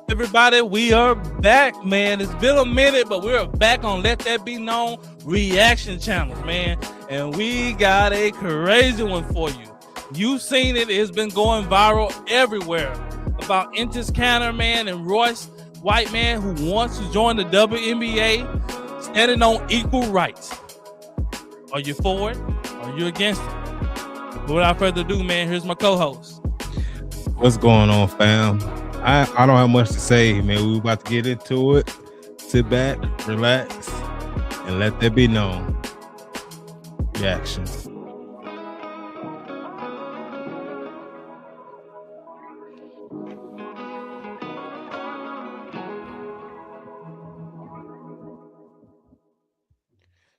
Everybody, we are back, man. It's been a minute, but we're back on Let That Be Known reaction channels, man. And we got a crazy one for you. You've seen it. It's been going viral everywhere about Enes, man, and Royce, white man who wants to join the WNBA, standing on equal rights. Are you for it? Are you against it? But without further ado, man, here's my co-host. What's going on, fam? I don't have much to say, man. We're about to get into it. Sit back, relax, and let that be known. Reactions.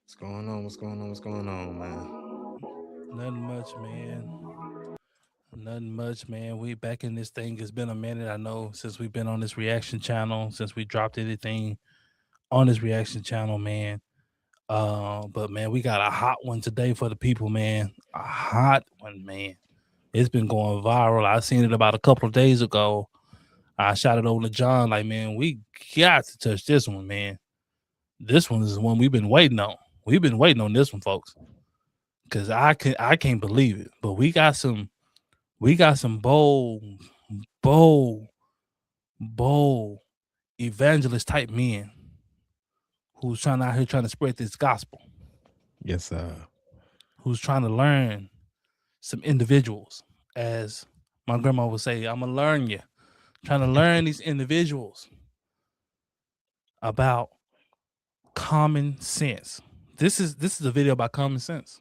What's going on? What's going on? What's going on, man? Nothing much, man. Nothing much, man. We back in this thing. It's been a minute, I know, since we've been on this reaction channel, since we dropped anything on this reaction channel, man. But man, we got a hot one today for the people, man. A hot one, man. It's been going viral. I seen it about a couple of days ago. I shot it over to John, like, man, we got to touch this one, man. This one is the one we've been waiting on. We've been waiting on this one, folks. Cause I can't believe it. But we got some bold evangelist type men who's out here trying to spread this gospel. Yes, sir. Who's trying to learn some individuals. As my grandma would say, I'm gonna learn you. Trying to learn these individuals about common sense. This is a video about common sense.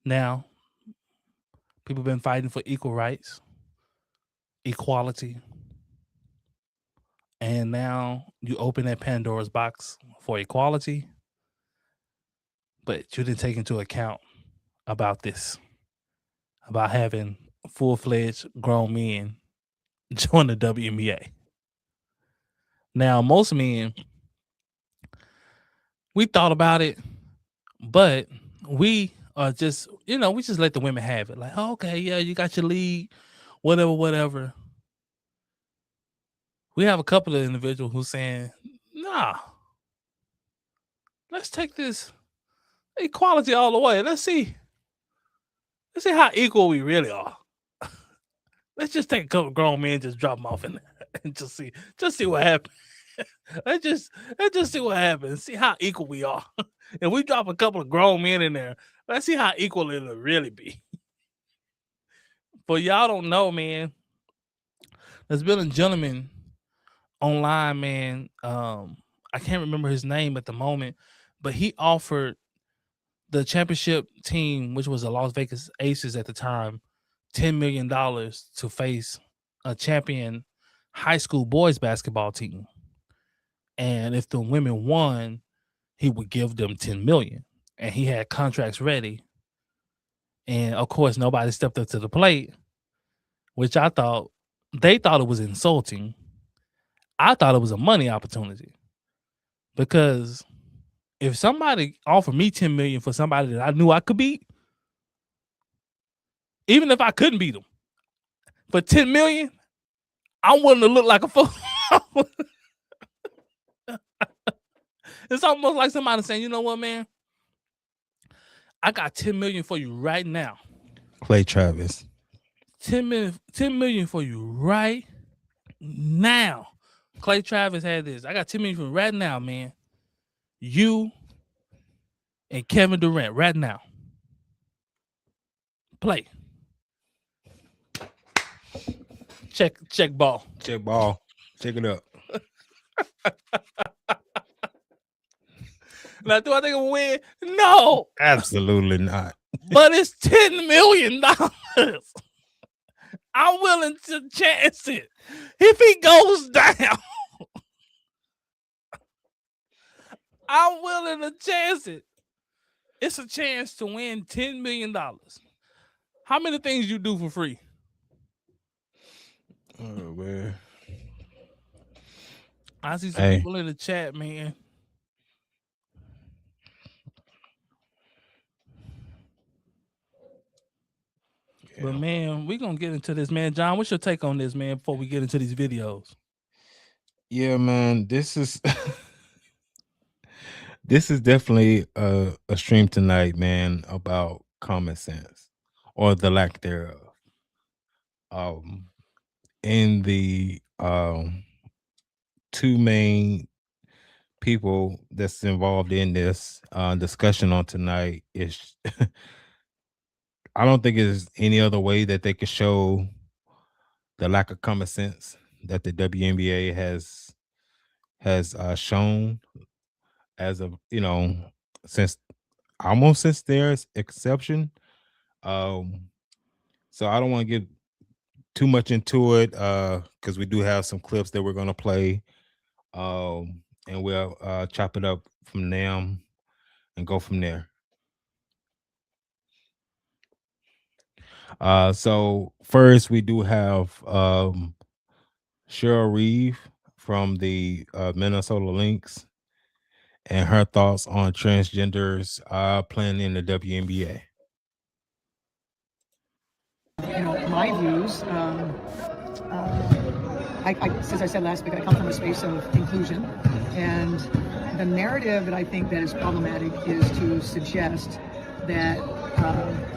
Now, people have been fighting for equal rights, equality, and now you open that Pandora's box for equality, but you didn't take into account about this, about having full-fledged grown men join the WNBA. Now, most men, we thought about it, but we are just, we just let the women have it. Like, oh, okay, yeah, you got your league, whatever. We have a couple of individuals who's saying, nah, let's take this equality all the way. Let's see how equal we really are. Let's just take a couple of grown men, just drop them off in there and just see what happens. Let's just see what happens. See how equal we are. If we drop a couple of grown men in there, let's see how equal it'll really be. But y'all don't know, man. There's been a gentleman online, man. I can't remember his name at the moment, but he offered the championship team, which was the Las Vegas Aces at the time, $10 million to face a champion high school boys basketball team. And if the women won, he would give them $10 million. And he had contracts ready. And of course, nobody stepped up to the plate, which they thought it was insulting. I thought it was a money opportunity. Because if somebody offered me $10 million for somebody that I knew I could beat, even if I couldn't beat them, for $10 million, I'm willing to look like a fool. It's almost like somebody saying, you know what, man? I got $10 million for you right now. Clay Travis. $10 million for you right now. Clay Travis had this. I got $10 million for you right now, man. You and Kevin Durant right now. Play. Check ball. Check ball. Check it up. Now, do I think I'm gonna win? No. Absolutely not. But it's $10 million. I'm willing to chance it. If he goes down, I'm willing to chance it. It's a chance to win $10 million. How many things you do for free? Oh, man. I see some people in the chat, man. But man, we're gonna get into this, man. John, what's your take on this, man, before we get into these videos? Yeah, man, this is this is definitely a stream tonight, man, about common sense or the lack thereof. Um, in the two main people that's involved in this discussion on tonight is I don't think there's any other way that they could show the lack of common sense that the WNBA has shown as of since almost since there's exception. Um, so I don't want to get too much into it because we do have some clips that we're gonna play, and we'll chop it up from them and go from there. So first we do have Cheryl Reeve from the Minnesota Lynx and her thoughts on transgenders playing in the WNBA. My views. As I said last week, I come from a space of inclusion, and the narrative that I think that is problematic is to suggest that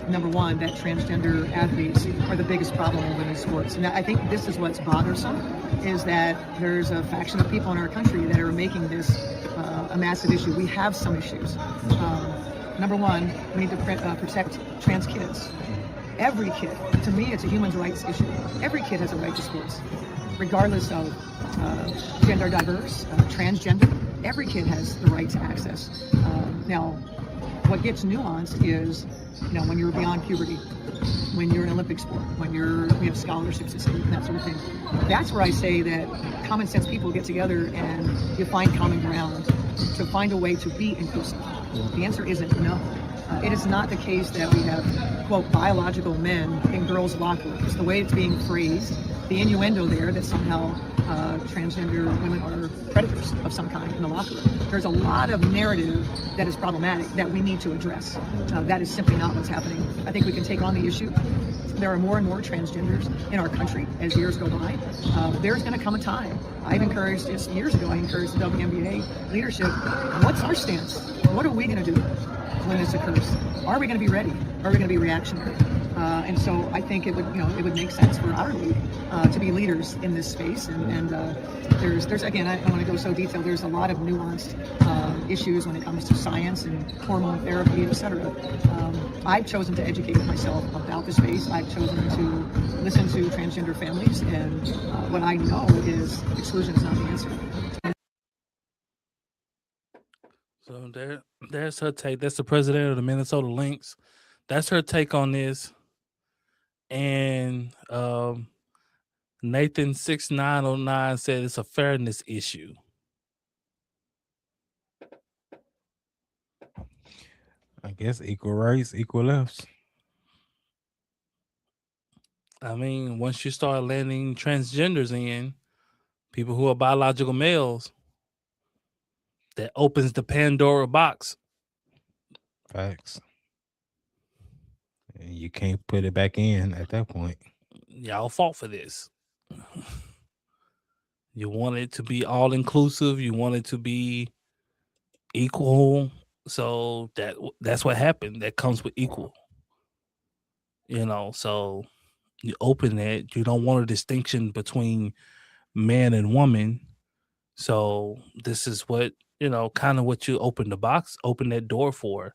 number one, that transgender athletes are the biggest problem in women's sports. And I think this is what's bothersome, is that there's a faction of people in our country that are making this a massive issue. We have some issues. Number one, we need to protect trans kids. Every kid, to me, it's a human rights issue. Every kid has a right to sports, regardless of gender diverse, transgender. Every kid has the right to access. Now, what gets nuanced is, when you're beyond puberty, when you're an Olympic sport, when we have scholarships at state and that sort of thing. That's where I say that common sense people get together and you find common ground to find a way to be inclusive. The answer isn't no. It is not the case that we have, quote, biological men in girls' locker rooms. The way it's being phrased, the innuendo there that somehow transgender women are predators of some kind in the locker room. There's a lot of narrative that is problematic that we need to address. That is simply not what's happening. I think we can take on the issue. There are more and more transgenders in our country as years go by. There's going to come a time. I've encouraged, just years ago, I encouraged the WNBA leadership. What's our stance? What are we going to do when this occurs? Are we going to be ready? Are we going to be reactionary? And so I think it would make sense for our league to be leaders in this space. And there's again, I don't want to go so detailed. There's a lot of nuanced issues when it comes to science and hormone therapy, etc. I've chosen to educate myself about the space. I've chosen to listen to transgender families, and what I know is exclusion is not the answer. So there's her take. That's the president of the Minnesota Lynx. That's her take on this. And Nathan 6909 said it's a fairness issue. I guess equal rights, equal lefts. I mean, once you start landing transgenders in, people who are biological males, that opens the Pandora box. Facts. And you can't put it back in at that point. Y'all fought for this. You want it to be all inclusive. You want it to be equal. So that's what happened. That comes with equal. So you open it. You don't want a distinction between man and woman. So this is what, kind of what you open that door for.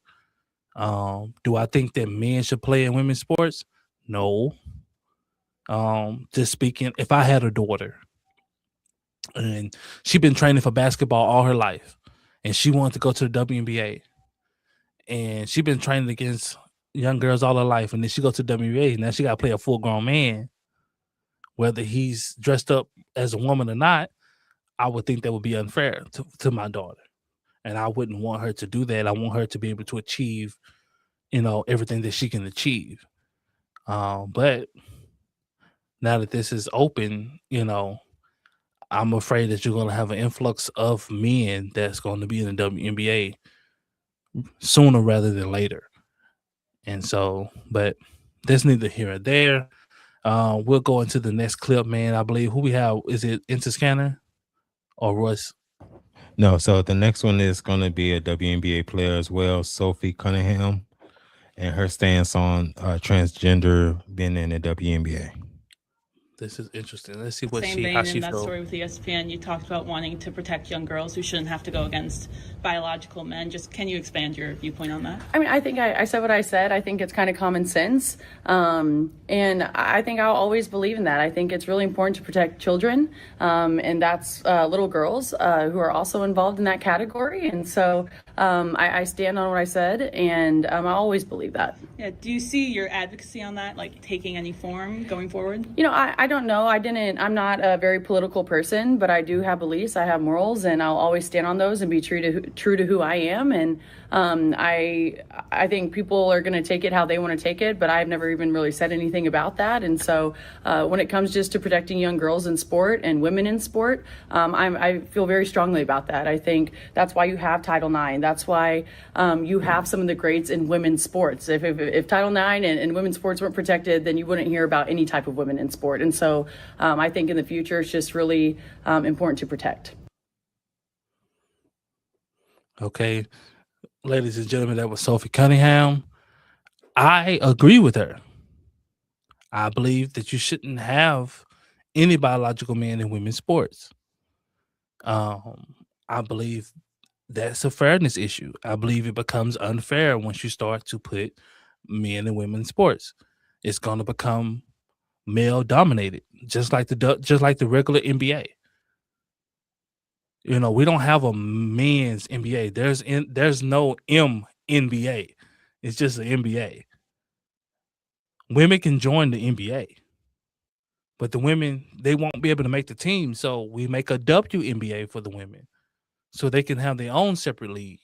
Do I think that men should play in women's sports? No. Just speaking, if I had a daughter and she's been training for basketball all her life and she wanted to go to the WNBA and she's been training against young girls all her life, and then she go to the WNBA, now she got to play a full-grown man, whether he's dressed up as a woman or not. I would think that would be unfair to my daughter, and I wouldn't want her to do that. I want her to be able to achieve, everything that she can achieve. But now that this is open, I'm afraid that you're going to have an influx of men that's going to be in the WNBA sooner rather than later. And so, but That's neither here or there. We'll go into the next clip, man. I believe who we have, is it Interscanner or Royce? No, so the next one is going to be a WNBA player as well, Sophie Cunningham, and her stance on transgender being in the WNBA. This is interesting. Let's see what Same how vein she in that feels. story with ESPN, you talked about wanting to protect young girls who shouldn't have to go against biological men. Just can you expand your viewpoint on that? I mean, I think I said what I said. I think it's kind of common sense. And I think I'll always believe in that. I think it's really important to protect children. And that's little girls who are also involved in that category. And so I stand on what I said, and I always believe that. Yeah. Do you see your advocacy on that, like taking any form going forward? You know, I don't know. I'm not a very political person, but I do have beliefs. I have morals, and I'll always stand on those and be true to who I am. And I think people are going to take it how they want to take it, but I've never even really said anything about that. And so when it comes just to protecting young girls in sport and women in sport, I feel very strongly about that. I think that's why you have Title IX. That's why you have some of the greats in women's sports. If Title IX and women's sports weren't protected, then you wouldn't hear about any type of women in sport. And so I think in the future, it's just really important to protect. Okay, ladies and gentlemen, that was Sophie Cunningham. I agree with her. I believe that you shouldn't have any biological men in women's sports. I believe that's a fairness issue. I believe it becomes unfair once you start to put men and women in sports. It's going to become male dominated, just like the regular NBA. You know, we don't have a men's NBA. There's no NBA. It's just an NBA. Women can join the NBA, but the women, they won't be able to make the team. So we make a WNBA for the women, so they can have their own separate league.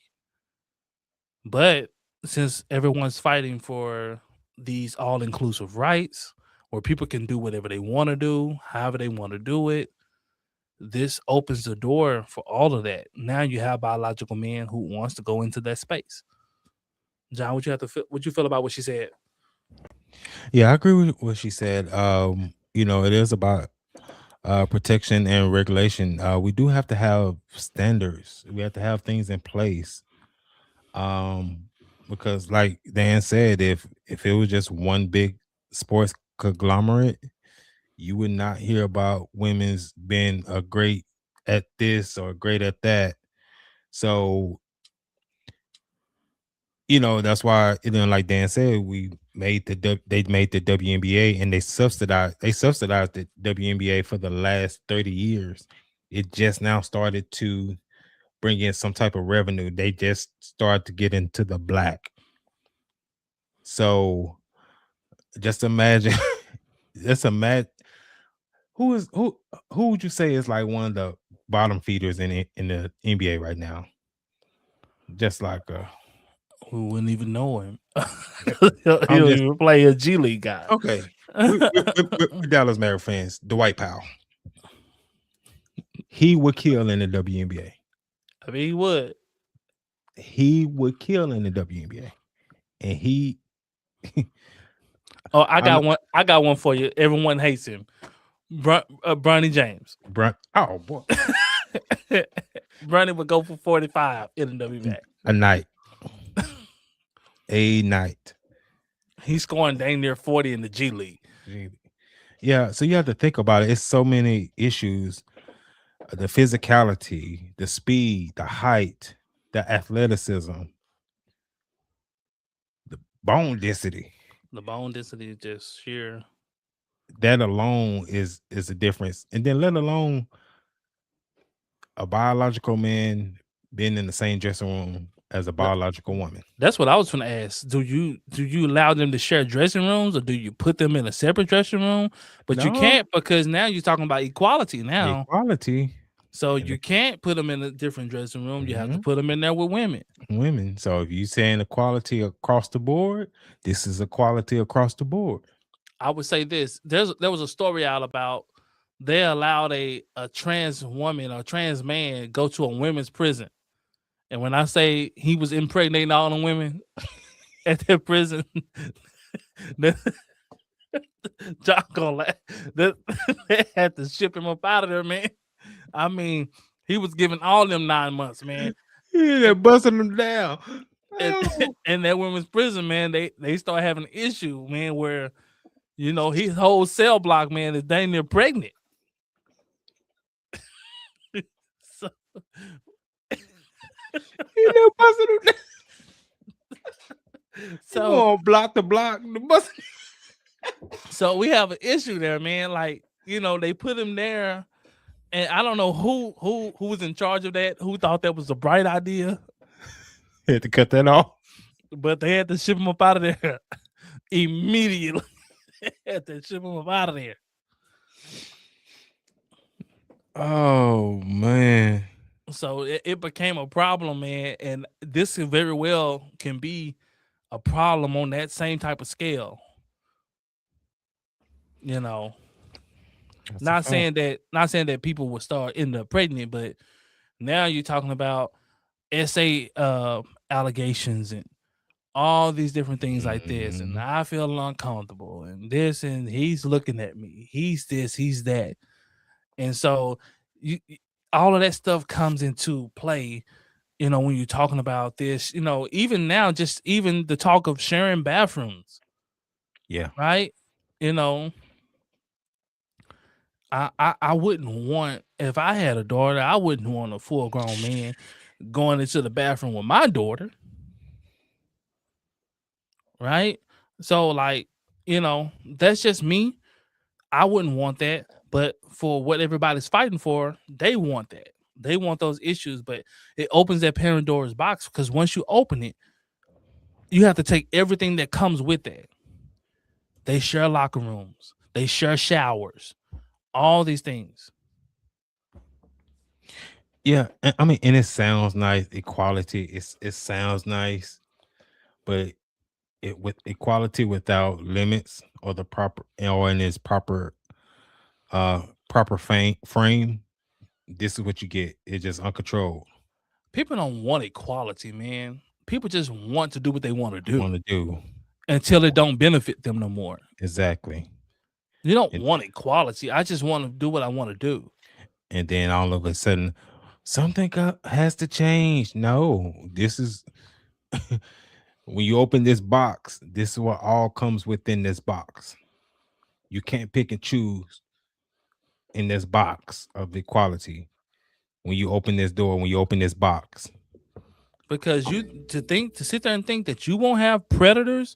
But since everyone's fighting for these all-inclusive rights, where people can do whatever they want to do, however they want to do it, this opens the door for all of that. Now you have biological men who wants to go into that space. John, what you feel about what she said? Yeah, I agree with what she said. You know, it is about protection and regulation. We do have to have standards. We have to have things in place. Because like Dan said, if it was just one big sports conglomerate, you would not hear about women's being a great at this or great at that. So, you know, that's why, you know, like Dan said, they made the WNBA, and they subsidized the WNBA for the last 30 years. It just now started to bring in some type of revenue. They just started to get into the black. So just imagine who would you say is like one of the bottom feeders in the NBA right now? Just like we wouldn't even know him. He'll even play a G League guy. Okay. We're Dallas Mavericks fans. Dwight Powell. He would kill in the WNBA. I mean, he would. He would kill in the WNBA. And he I got one for you. Everyone hates him. Bronny James. Oh boy. Bronny would go for 45 in the WNBA. A night. He's scoring dang near 40 in the G League. Yeah, so you have to think about it. It's so many issues. The physicality, the speed, the height, the athleticism, the bone density. The bone density is just sheer. That alone is a difference. And then let alone a biological man being in the same dressing room as a biological woman. That's what I was going to ask. Do you allow them to share dressing rooms, or do you put them in a separate dressing room? But no. You can't, because now you're talking about equality now. Equality. So you can't put them in a different dressing room. You have to put them in there with women. So if you're saying equality across the board, this is equality across the board. I would say this. There was a story out about they allowed a trans woman or trans man go to a women's prison. And when I say he was impregnating all the women at their prison, Then John gonna laugh. They had to ship him up out of there, man. I mean, he was giving all them 9 months, man. Yeah, they're busting them down. And, Oh. and that women's prison, man, they start having an issue, man, where his whole cell block, man, is dang near pregnant. So, They're busting them down. so block to block. So we have an issue there, man. Like, they put him there, and I don't know who was in charge of that, who thought that was a bright idea, Had to cut that off. but they had to ship him up out of there immediately. Had to ship him up out of there. Oh man. So it became a problem, man, and this very well can be a problem on that same type of scale. That's a Not fact. saying that people will start end up pregnant, but now you're talking about SA allegations and all these different things like this, and Mhm. I feel uncomfortable and this, and he's looking at me, he's this, he's that, and so all of that stuff comes into play, when you're talking about this, even now, just even the talk of sharing bathrooms, Yeah. right? I wouldn't want, if I had a daughter, I wouldn't want a full grown man going into the bathroom with my daughter. Right? So, like, that's just me. I wouldn't want that. But for what everybody's fighting for, they want that. They want those issues, but it opens that Pandora's box, because once you open it, you have to take everything that comes with that. They share locker rooms, they share showers, all these things. Yeah, I mean, and it sounds nice. Equality, it sounds nice, but with equality without limits or the proper or in its proper frame, this is what you get. It's just uncontrolled. People don't want equality, man. People just want to do what they want to do Want to do until it don't benefit them no more. exactly. You don't want equality. I just want to do what I want to do. And then all of a sudden, something has to change. No, this is when you open this box, this is what all comes within this box. You can't pick and choose in this box of equality when you open this door, when you open this box. Because to sit there and think that you won't have predators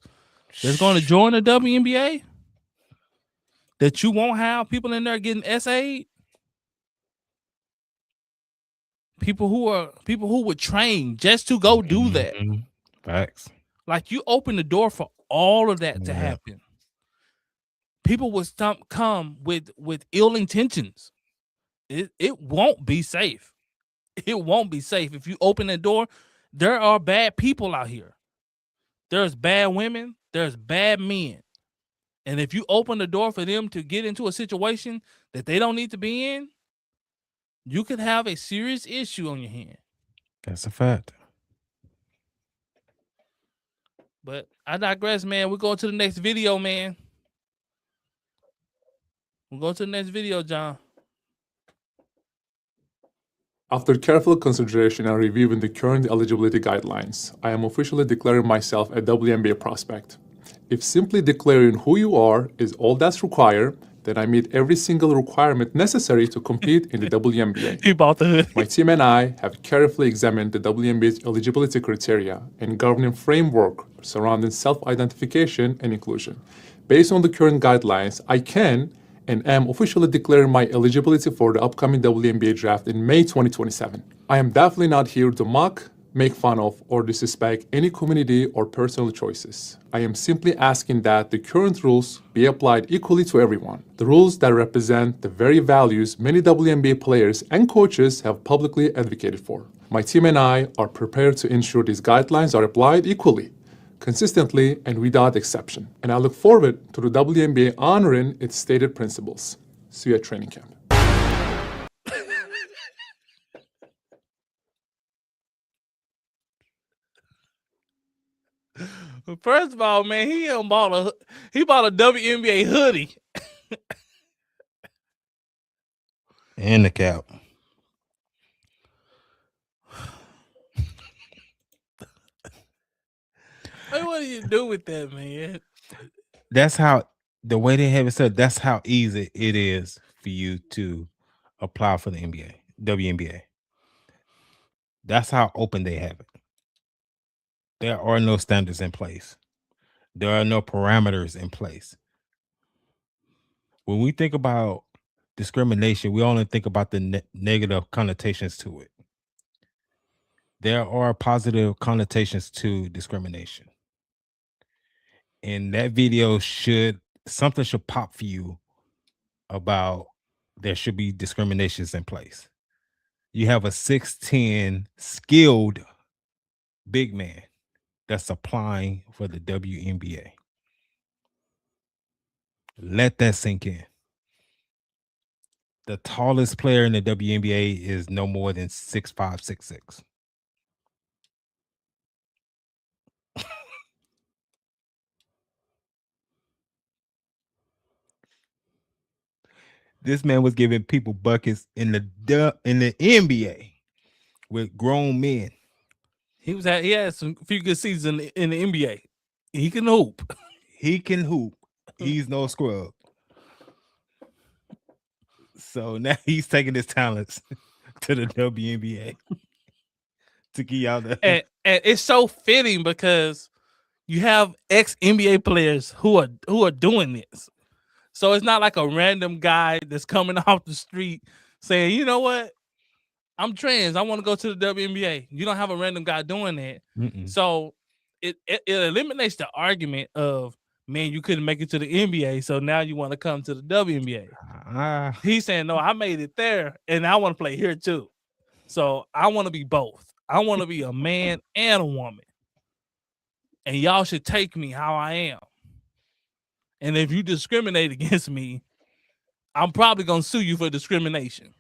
that's going to join the WNBA, that you won't have people in there getting SA'd, people who would train just to go do that. Facts. Like, you open the door for all of that to happen. People would come with ill intentions. It won't be safe. It won't be safe. If you open the door, there are bad people out here. There's bad women, there's bad men. And if you open the door for them to get into a situation that they don't need to be in, you could have a serious issue on your hand. That's a fact. But I digress, man. We're going to the next video, man. We'll go to the next video, John. After careful consideration and reviewing the current eligibility guidelines, I am officially declaring myself a WNBA prospect. If simply declaring who you are is all that's required, then I meet every single requirement necessary to compete in the WNBA. He bought the hood. My team and I have carefully examined the WNBA's eligibility criteria and governing framework surrounding self-identification and inclusion. Based on the current guidelines, I can and am officially declaring my eligibility for the upcoming WNBA Draft in May 2027. I am definitely not here to mock, make fun of, or disrespect any community or personal choices. I am simply asking that the current rules be applied equally to everyone. The rules that represent the very values many WNBA players and coaches have publicly advocated for. My team and I are prepared to ensure these guidelines are applied equally, consistently, and without exception. And I look forward to the WNBA honoring its stated principles. See you at training camp. First of all, man, he bought a WNBA hoodie. And the cap. Hey, what do you do with that, man? That's how the way they have it said. That's how easy it is for you to apply for the NBA, WNBA. That's how open they have it. There are no standards in place. There are no parameters in place. When we think about discrimination, we only think about the negative connotations to it. There are positive connotations to discrimination. And that video something should pop for you about there should be discriminations in place. You have a 6'10" skilled big man that's applying for the WNBA. Let that sink in. The tallest player in the WNBA is no more than 6'5", 6'6". This man was giving people buckets in the NBA with grown men. He had some few good seasons in the NBA. He can hoop. He can hoop. He's no scrub. So now he's taking his talents to the WNBA to get out there. And it's so fitting because you have ex-NBA players who are doing this. So it's not like a random guy that's coming off the street saying, you know what? I'm trans. I want to go to the WNBA. You don't have a random guy doing that. Mm-mm. So it eliminates the argument of, man, you couldn't make it to the NBA, so now you want to come to the WNBA. He's saying, no, I made it there, and I want to play here too. So I want to be both. I want to be a man and a woman. And y'all should take me how I am. And if you discriminate against me, I'm probably going to sue you for discrimination.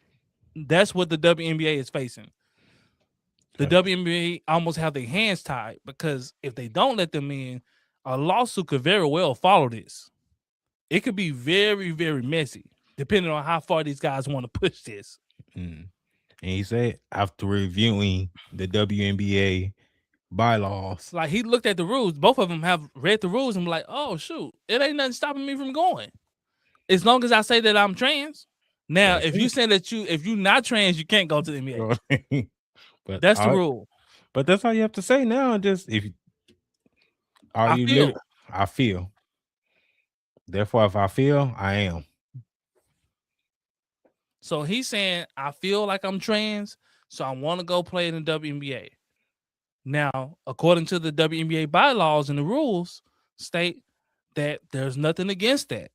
That's what the WNBA is facing. The WNBA almost have their hands tied because if they don't let them in, a lawsuit could very well follow this. It could be very, very messy, depending on how far these guys want to push this. And he said, after reviewing the WNBA bylaws, like he looked at the rules. Both of them have read the rules and be like, oh, shoot, it ain't nothing stopping me from going. As long as I say that I'm trans. Now, if you say that if you're not trans, you can't go to the NBA. But that's the rule. But that's all you have to say now. Just I feel. Therefore, if I feel, I am. So he's saying, I feel like I'm trans, so I want to go play in the WNBA. Now, according to the WNBA bylaws and the rules, state that there's nothing against that.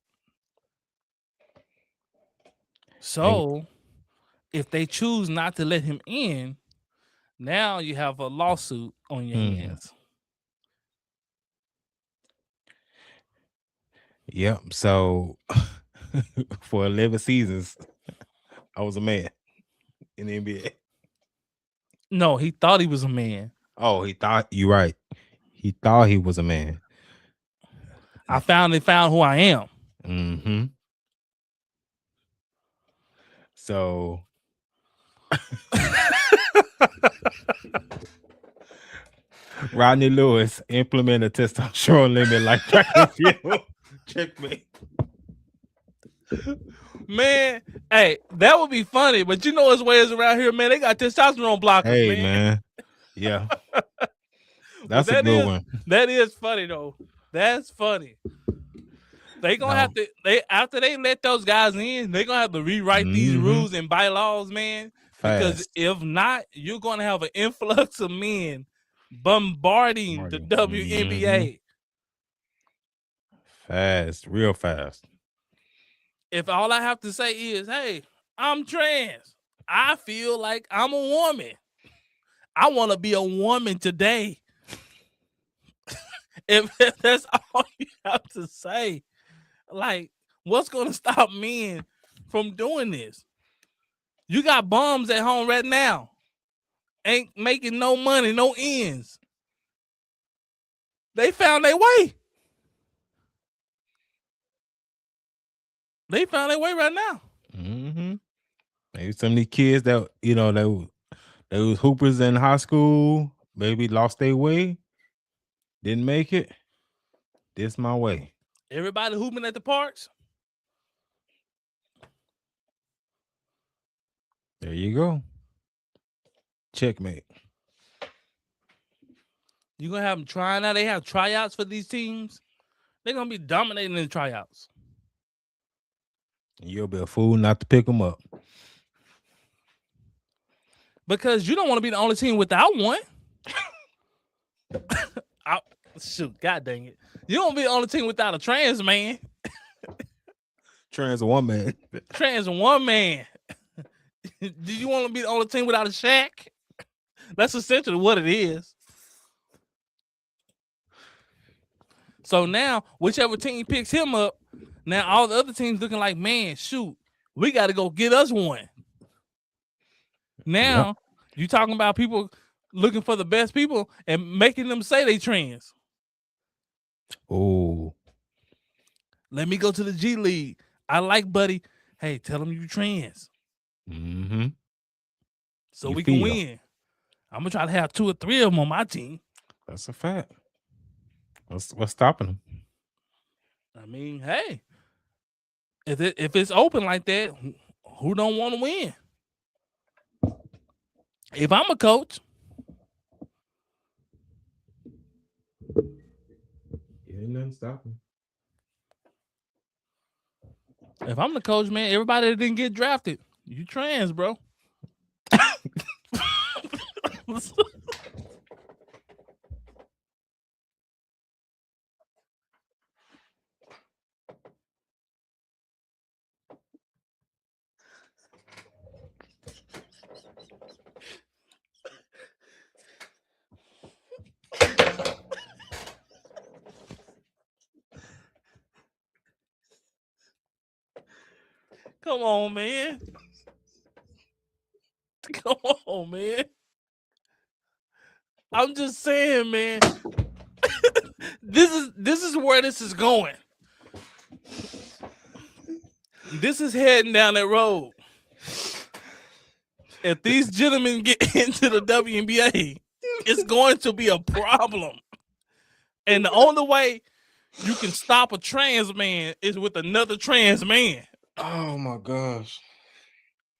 So, if they choose not to let him in, now you have a lawsuit on your hands. Yep. So, for 11 seasons, I was a man in the NBA. No, he thought he was a man. Oh, you're right. He thought he was a man. I finally found who I am. Mm-hmm. So Rodney Lewis implement a testosterone limit like track and field. Checkmate. Man, hey, that would be funny, but you know his ways around here, man. They got testosterone blockers, hey, man. Yeah. That's a good one. That is funny though. That's funny. They gonna have to after they let those guys in, they're gonna have to rewrite these rules and bylaws, man. Because if not, you're gonna have an influx of men bombarding the WNBA. Fast, real fast. If all I have to say is, hey, I'm trans. I feel like I'm a woman. I want to be a woman today. if that's all you have to say, like, what's going to stop men from doing this? You got bums at home right now. Ain't making no money, no ends. They found their way. They found their way right now. Mm-hmm. Maybe some of these kids that they was hoopers in high school, maybe lost their way, didn't make it. This my way. Everybody hooping at the parks. There you go. Checkmate. You're going to have them trying out. They have tryouts for these teams. They're going to be dominating in the tryouts. You'll be a fool not to pick them up. Because you don't want to be the only team without one. Shoot, God dang it. You don't be the only team without a trans man. Trans one man. Trans one man. Do you want to be the only team without a Shaq? That's essentially what it is. So now, whichever team picks him up, now all the other teams looking like, man, shoot, we got to go get us one. Now, you talking about people looking for the best people and making them say they trans. Oh. Let me go to the G League. I like Buddy. Hey, tell them you trans. Mm-hmm. So we can win. I'm going to try to have 2 or 3 of them on my team. That's a fact. What's stopping them? I mean, hey, if it's open like that, who don't want to win? If I'm a coach, ain't nothing stopping. If I'm the coach, man, everybody that didn't get drafted, you trans, bro. Come on, man. Come on, man. I'm just saying, man. This is where this is going. This is heading down that road. If these gentlemen get into the WNBA, it's going to be a problem. And the only way you can stop a trans man is with another trans man. Oh my gosh.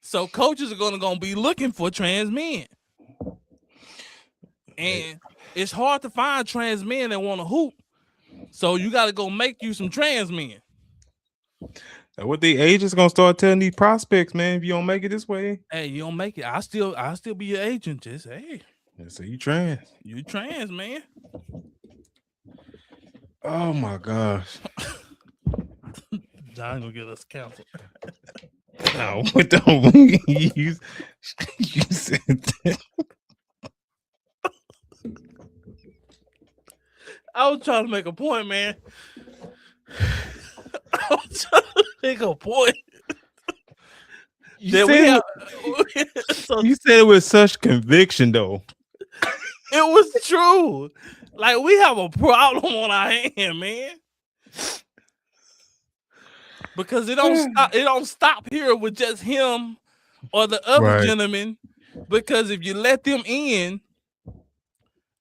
So coaches are gonna be looking for trans men. And it's hard to find trans men that want to hoop. So you gotta go make you some trans men. And what the agents gonna start telling these prospects, man, if you don't make it this way. Hey, you don't make it. I'll still be your agent. Just hey. So you trans. You trans, man. Oh my gosh. John gonna get us canceled. No, what the you said that. I was trying to make a point, man. I was trying to make a point. You said it with such conviction, though. It was true. Like, we have a problem on our hand, man. Because it don't stop here with just him or the other gentleman. Because if you let them in,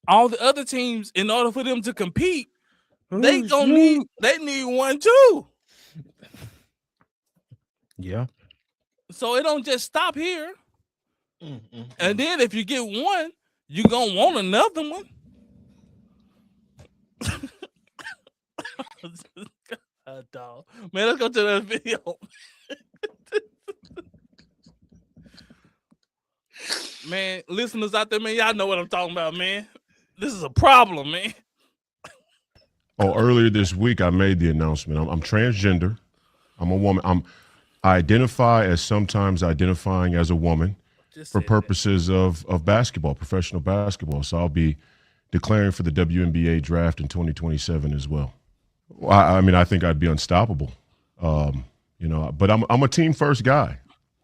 all the other teams, in order for them to compete, they need one too. Yeah. So it don't just stop here. And then if you get one, you're gonna want another one. Dog. Man, let's go to that video. Man, listeners out there, man, y'all know what I'm talking about, man. This is a problem, man. Oh, earlier this week, I made the announcement. I'm transgender. I'm a woman. I identify as sometimes identifying as a woman for purposes of basketball, professional basketball. So I'll be declaring for the WNBA Draft in 2027 as well. I mean, I think I'd be unstoppable, but I'm a team first guy.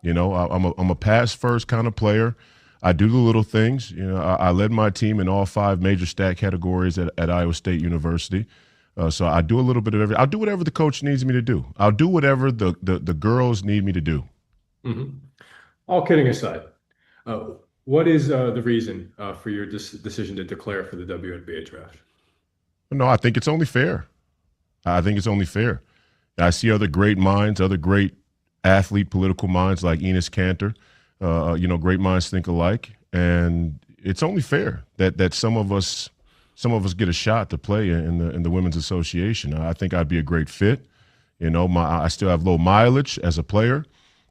I'm a pass first kind of player. I do the little things. You know, I led my team in all 5 major stat categories at Iowa State University. So I do a little bit of everything. I'll do whatever the coach needs me to do. I'll do whatever the girls need me to do. Mm-hmm. All kidding aside, what is the reason for your decision to declare for the WNBA draft? No, I think it's only fair. I think it's only fair. I see other great minds, other great athlete, political minds like Enes Kanter. Great minds think alike, and it's only fair that some of us get a shot to play in the Women's Association. I think I'd be a great fit. You know, I still have low mileage as a player,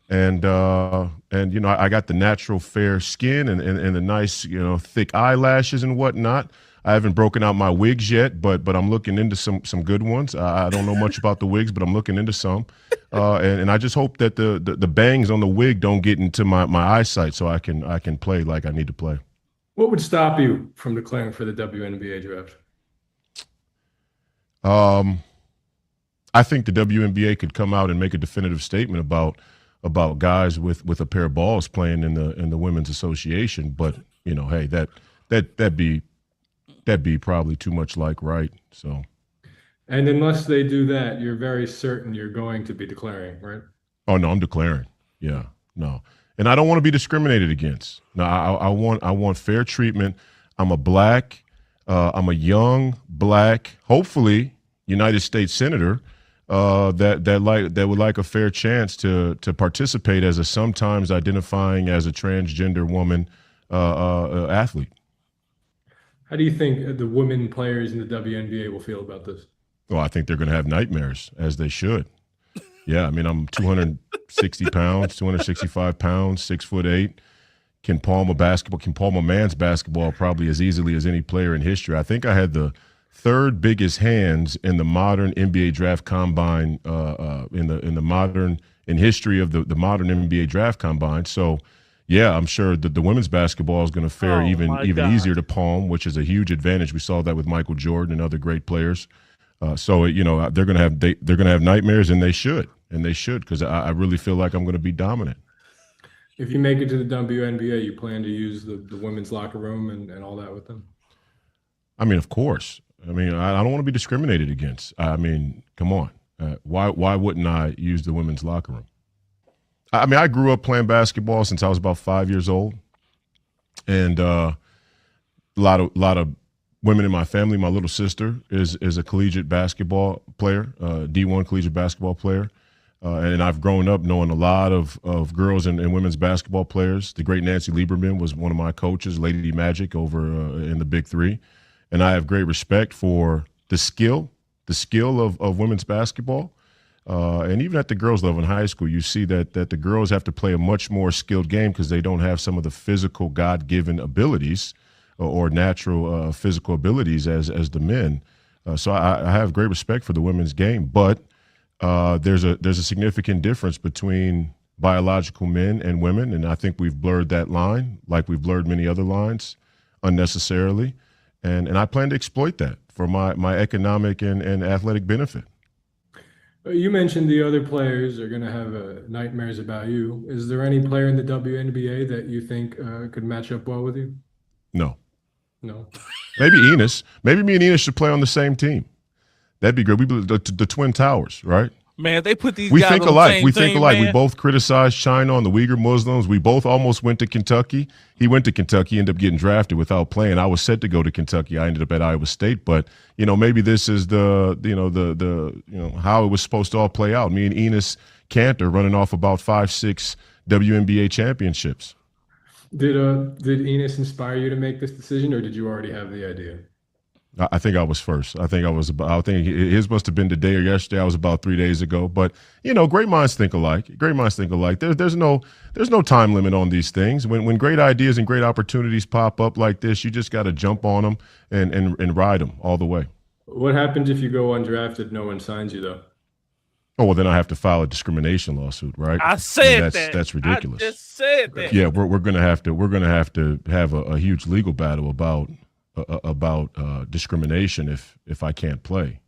and I got the natural fair skin and the nice thick eyelashes and whatnot. I haven't broken out my wigs yet, but I'm looking into some good ones. I don't know much about the wigs, but I'm looking into some, and I just hope that the bangs on the wig don't get into my eyesight, so I can play like I need to play. What would stop you from declaring for the WNBA draft? I think the WNBA could come out and make a definitive statement about guys with a pair of balls playing in the Women's Association. But hey, that'd be probably too much like right. So. And unless they do that, you're very certain you're going to be declaring, right? Oh no, I'm declaring. Yeah, no. And I don't want to be discriminated against. No, I want fair treatment. I'm a black, I'm a young black, hopefully United States senator that would like a fair chance to participate as a sometimes identifying as a transgender woman athlete. How do you think the women players in the WNBA will feel about this? Well, I think they're going to have nightmares, as they should. Yeah, I mean, I'm 260 pounds, 265 pounds, 6'8", can palm a man's basketball probably as easily as any player in history. I think I had the 3rd biggest hands in the modern NBA draft combine in history of the modern NBA draft combine. So, yeah, I'm sure that the women's basketball is going to fare even easier to palm, which is a huge advantage. We saw that with Michael Jordan and other great players. So they're going to have nightmares, and they should, because I really feel like I'm going to be dominant. If you make it to the WNBA, you plan to use the women's locker room and all that with them? I mean, of course. I mean, I don't want to be discriminated against. I mean, come on. Why wouldn't I use the women's locker room? I mean, I grew up playing basketball since I was about 5 years old, and a lot of women in my family. My little sister is a collegiate basketball player, D1 collegiate basketball player, and I've grown up knowing a lot of girls and women's basketball players. The great Nancy Lieberman was one of my coaches, Lady Magic over in the Big Three, and I have great respect for the skill of women's basketball. And even at the girls' level in high school, you see that the girls have to play a much more skilled game because they don't have some of the physical God-given abilities or natural physical abilities as the men. So I have great respect for the women's game, but there's a significant difference between biological men and women, and I think we've blurred that line like we've blurred many other lines unnecessarily, and I plan to exploit that for my economic and athletic benefit. You mentioned the other players are going to have nightmares about you. Is there any player in the WNBA that you think could match up well with you? No. Maybe Enes. Maybe me and Enes should play on the same team. That'd be great. We the Twin Towers, right? Man, they put these. We guys think on alike. The same We think team, alike. man. We both criticized China and the Uyghur Muslims. We both almost went to Kentucky. He went to Kentucky, ended up getting drafted without playing. I was set to go to Kentucky. I ended up at Iowa State. But maybe this is the how it was supposed to all play out. Me and Enes Kanter running off about 5-6 WNBA championships. Did Enes inspire you to make this decision, or did you already have the idea? I think I was first. I think his must have been today or yesterday. I was about 3 days ago. But great minds think alike. Great minds think alike. There's no time limit on these things. When great ideas and great opportunities pop up like this, you just got to jump on them and ride them all the way. What happens if you go undrafted? No one signs you though. Oh well, then I have to file a discrimination lawsuit, right? I said that. That's ridiculous. I just said that. Yeah, we're gonna have to have a huge legal battle about discrimination if I can't play.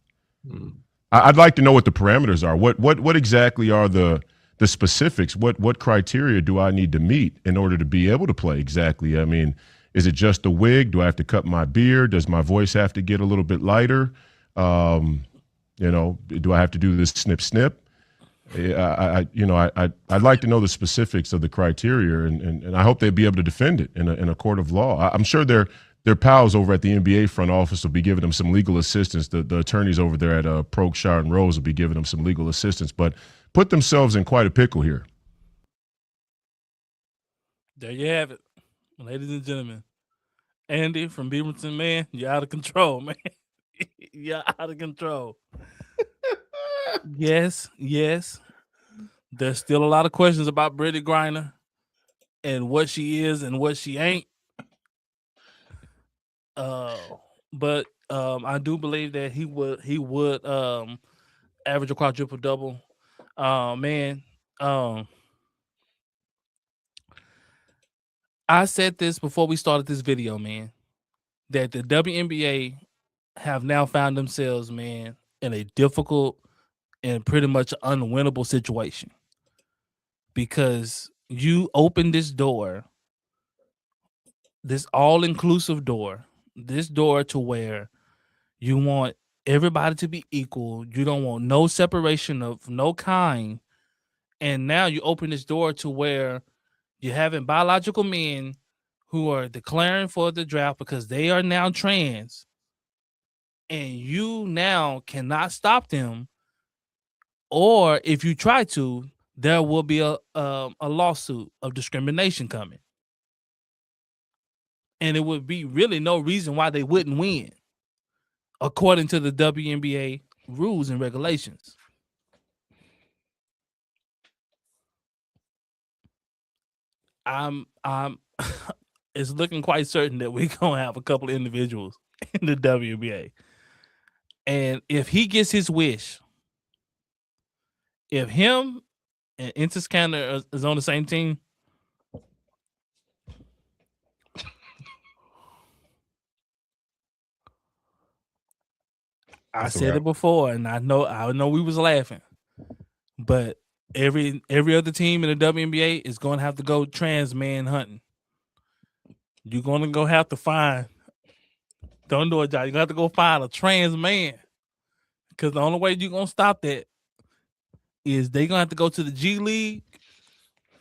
I'd like to know what the parameters are. What exactly are the the specifics. What criteria do I need to meet in order to be able to play exactly? I mean, is it just the wig? Do I have to cut my beard? Does my voice have to get a little bit lighter? You know, do I have to do this snip snip? I'd like to know the specifics of the criteria, and I hope they'd be able to defend it in a court of law. I'm sure their pals over at the NBA front office will be giving them some legal assistance. The attorneys over there at Prokshire and Rose will be giving them some legal assistance, but put themselves in quite a pickle here. There you have it, ladies and gentlemen. Andy from Beaverton, man, you're out of control, man. You're out of control. Yes. There's still a lot of questions about Brittany Griner and what she is and what she ain't. But I do believe that he would average a quadruple double. Man, I said this before we started this video, man, that the WNBA have now found themselves, man, in a difficult and pretty much unwinnable situation, because you open this door, this all-inclusive door, this door to where you want everybody to be equal. You don't want no separation of no kind. And now you open this door to where you're having biological men who are declaring for the draft because they are now trans. And you now cannot stop them. Or if you try to, there will be a lawsuit of discrimination coming. And it would be really no reason why they wouldn't win, according to the WNBA rules and regulations. I'm it's looking quite certain that we're gonna have a couple of individuals in the WNBA. And if he gets his wish, if him and Interscanner is on the same team, I said it before, and I know we was laughing, but every other team in the WNBA is going to have to go trans man hunting. You're going to go have to find. Don't do it, John. You're going to have to go find a trans man, because the only way you're going to stop that is they're going to have to go to the G League,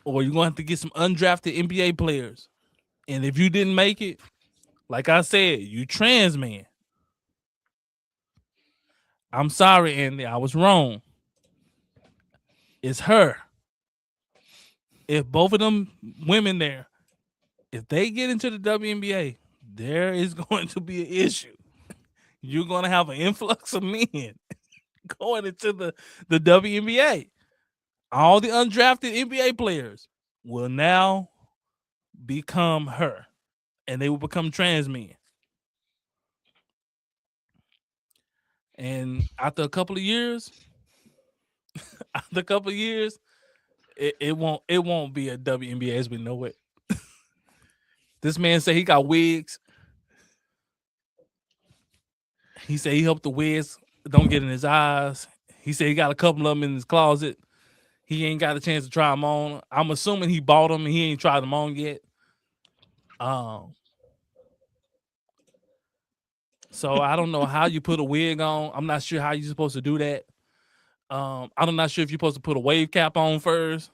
or you're going to have to get some undrafted NBA players. And if you didn't make it, like I said, you trans man. I'm sorry, Andy. I was wrong. It's her. If both of them women there, if they get into the WNBA, there is going to be an issue. You're going to have an influx of men going into the WNBA. All the undrafted NBA players will now become her, and they will become trans men. And after a couple of years, it won't be a WNBA as we know it. This man said he got wigs. He said he hoped the wigs don't get in his eyes. He said he got a couple of them in his closet. He ain't got a chance to try them on. I'm assuming he bought them and he ain't tried them on yet. So I don't know how you put a wig on. I'm not sure how you're supposed to do that. I'm not sure if you're supposed to put a wave cap on first,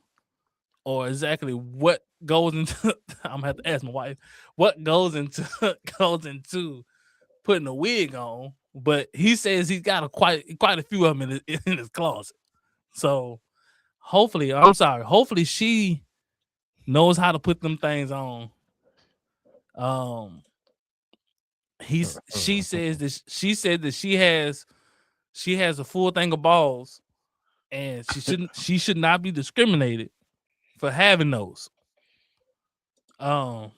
or exactly what goes into. I'm gonna have to ask my wife what goes into putting a wig on. But he says he's got quite a few of them in his closet. So hopefully she knows how to put them things on. She said that she has a full thing of balls, and she should not be discriminated for having those. Hold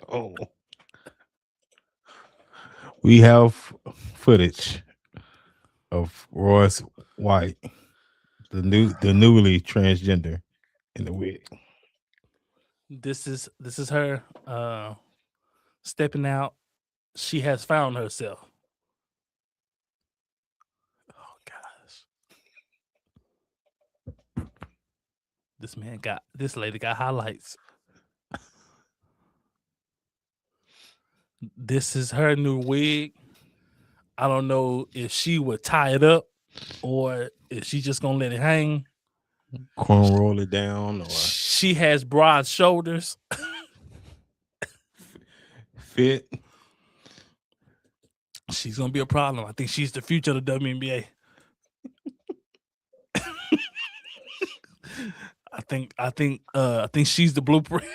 on. We have footage of Royce White, the newly transgender, in the wig. This is her stepping out. She has found herself. This lady got highlights. This is her new wig. I don't know if she would tie it up or if she just gonna let it hang. Corn roll it down, or she has broad shoulders. Fit. She's gonna be a problem. I think she's the future of the WNBA. I think she's the blueprint.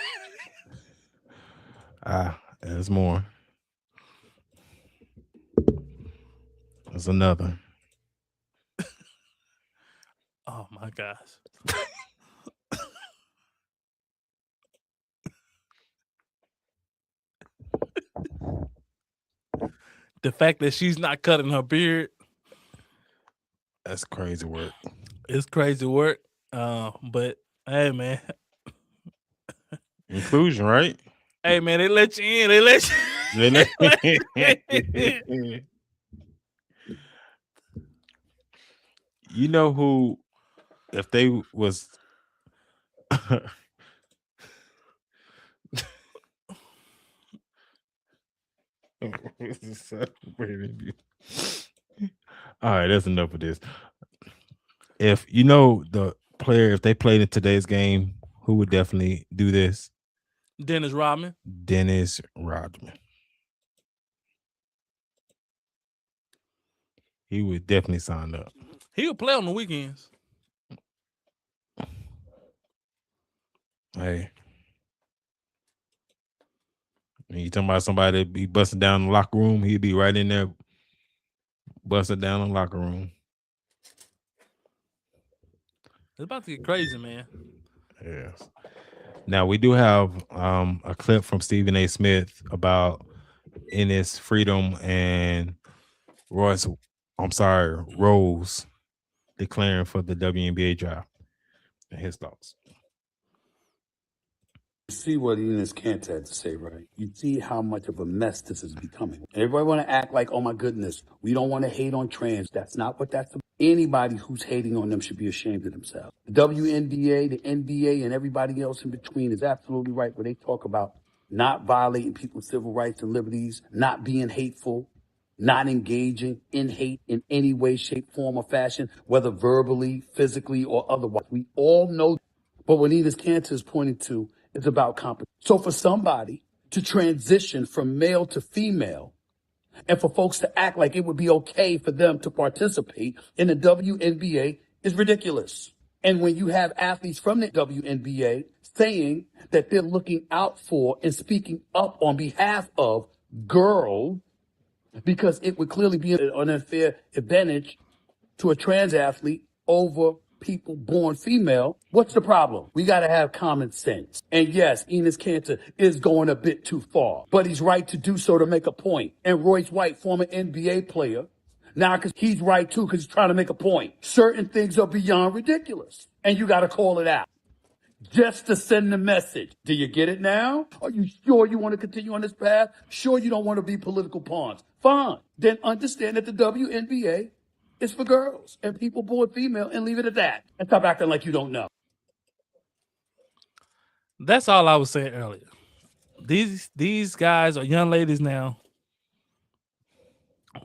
There's more. There's another. Oh my gosh. The fact that she's not cutting her beard. That's crazy work. It's crazy work. But hey, man. Inclusion, right? Hey, man, they let you in. They let you. You know who, if they was all right, that's enough of this. If you know the player, if they played in today's game, who would definitely do this? Dennis Rodman. Dennis Rodman. He would definitely sign up. He would play on the weekends. Hey. When you talking about somebody that be busting down the locker room, he'd be right in there busting down the locker room. It's about to get crazy, man. Yes. Now we do have a clip from Stephen A. Smith about Enes Freedom and Royce. Rose declaring for the WNBA draft and his thoughts. You see what Enes Cathy had to say, right? You see how much of a mess this is becoming. Everybody want to act like, oh my goodness, we don't want to hate on trans. That's not what that's about. Anybody who's hating on them should be ashamed of themselves. The WNBA, the NBA, and everybody else in between is absolutely right when they talk about not violating people's civil rights and liberties, not being hateful, not engaging in hate in any way, shape, form, or fashion, whether verbally, physically, or otherwise. We all know. But what Enes Cathy is pointing to is about competence. So for somebody to transition from male to female, and for folks to act like it would be okay for them to participate in the WNBA is ridiculous. And when you have athletes from the WNBA saying that they're looking out for and speaking up on behalf of girls, because it would clearly be an unfair advantage to a trans athlete over people born female, what's the problem? We got to have common sense. And yes, Enes Cathy is going a bit too far, but he's right to do so to make a point. And Royce White, former NBA player, now because he's right too because he's trying to make a point. Certain things are beyond ridiculous, and you got to call it out. Just to send the message. Do you get it now? Are you sure you want to continue on this path? Sure you don't want to be political pawns? Fine. Then understand that the WNBA is for girls and people born female, and leave it at that. And stop acting like you don't know. That's all I was saying earlier. These guys or young ladies now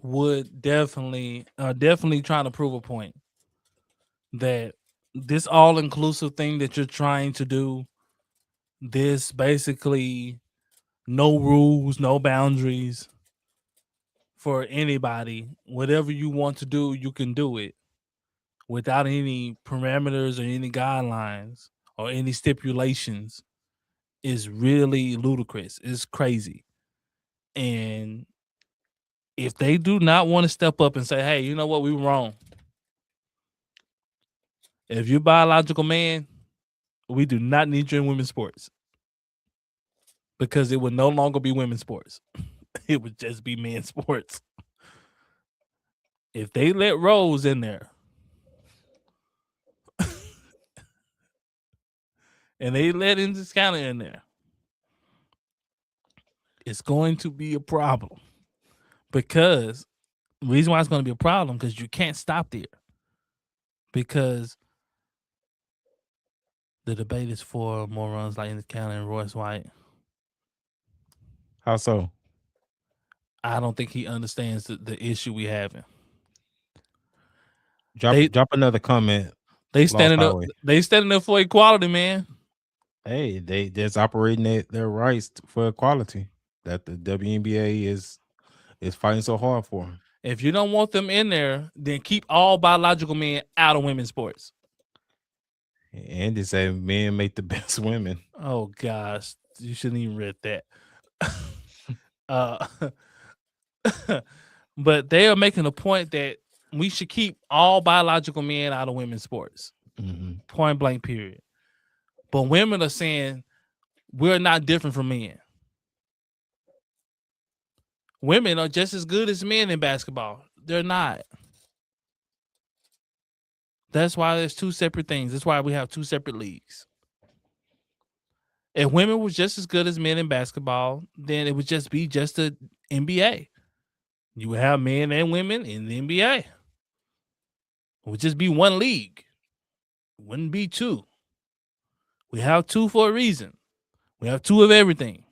would definitely trying to prove a point that this all-inclusive thing that you're trying to do, this basically no rules, no boundaries for anybody. Whatever you want to do, you can do it without any parameters or any guidelines or any stipulations is really ludicrous. It's crazy. And if they do not want to step up and say, hey, you know what, we were wrong. If you're a biological man, we do not need you in women's sports. Because it would no longer be women's sports. It would just be men's sports. If they let Rose in there, and they let Enes Cathy in there, it's going to be a problem. Because the reason why it's going to be a problem, because you can't stop there. Because The debate is for more runs like Enes County and Royce White. How so? I don't think he understands the issue we having. Drop another comment. They standing up. They standing up for equality, man. Hey, they just operating their rights for equality that the WNBA is fighting so hard for. If you don't want them in there, then keep all biological men out of women's sports. And they say men make the best women. Oh gosh, you shouldn't even read that. But they are making a point that we should keep all biological men out of women's sports. Mm-hmm. Point blank, period. But women are saying we're not different from men. Women are just as good as men in basketball. They're not. That's why there's two separate things. That's why we have two separate leagues. If women were just as good as men in basketball, then it would just be just the NBA. You would have men and women in the NBA. It would just be one league. It wouldn't be two. We have two for a reason. We have two of everything.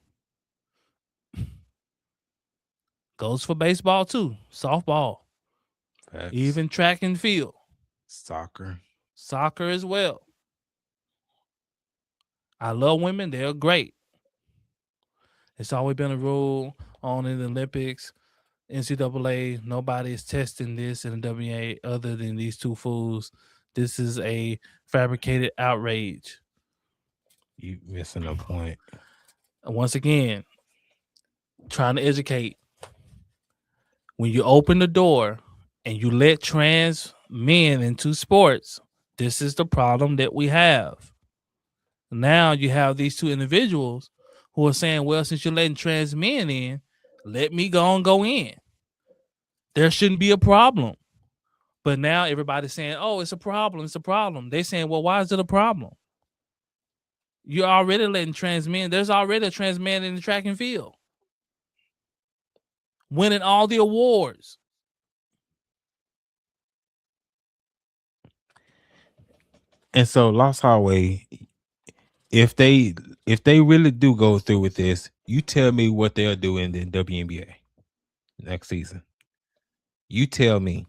Goes for baseball too. Softball. Facts. Even track and field. Soccer as well. I love women. They're great. It's always been a rule on in the Olympics, NCAA. Nobody is testing this in the WNBA other than these two fools. This is a fabricated outrage. You missing a point. Once again, trying to educate. When you open the door and you let trans men into sports, this is the problem that we have. Now you have these two individuals who are saying, well, since you're letting trans men in, let me go in. There shouldn't be a problem. But now everybody's saying, oh, it's a problem. It's a problem. They're saying, well, why is it a problem? You're already letting trans men. There's already a trans man in the track and field, winning all the awards. And so Lost Highway, if they really do go through with this, you tell me what they'll do in the WNBA next season. You tell me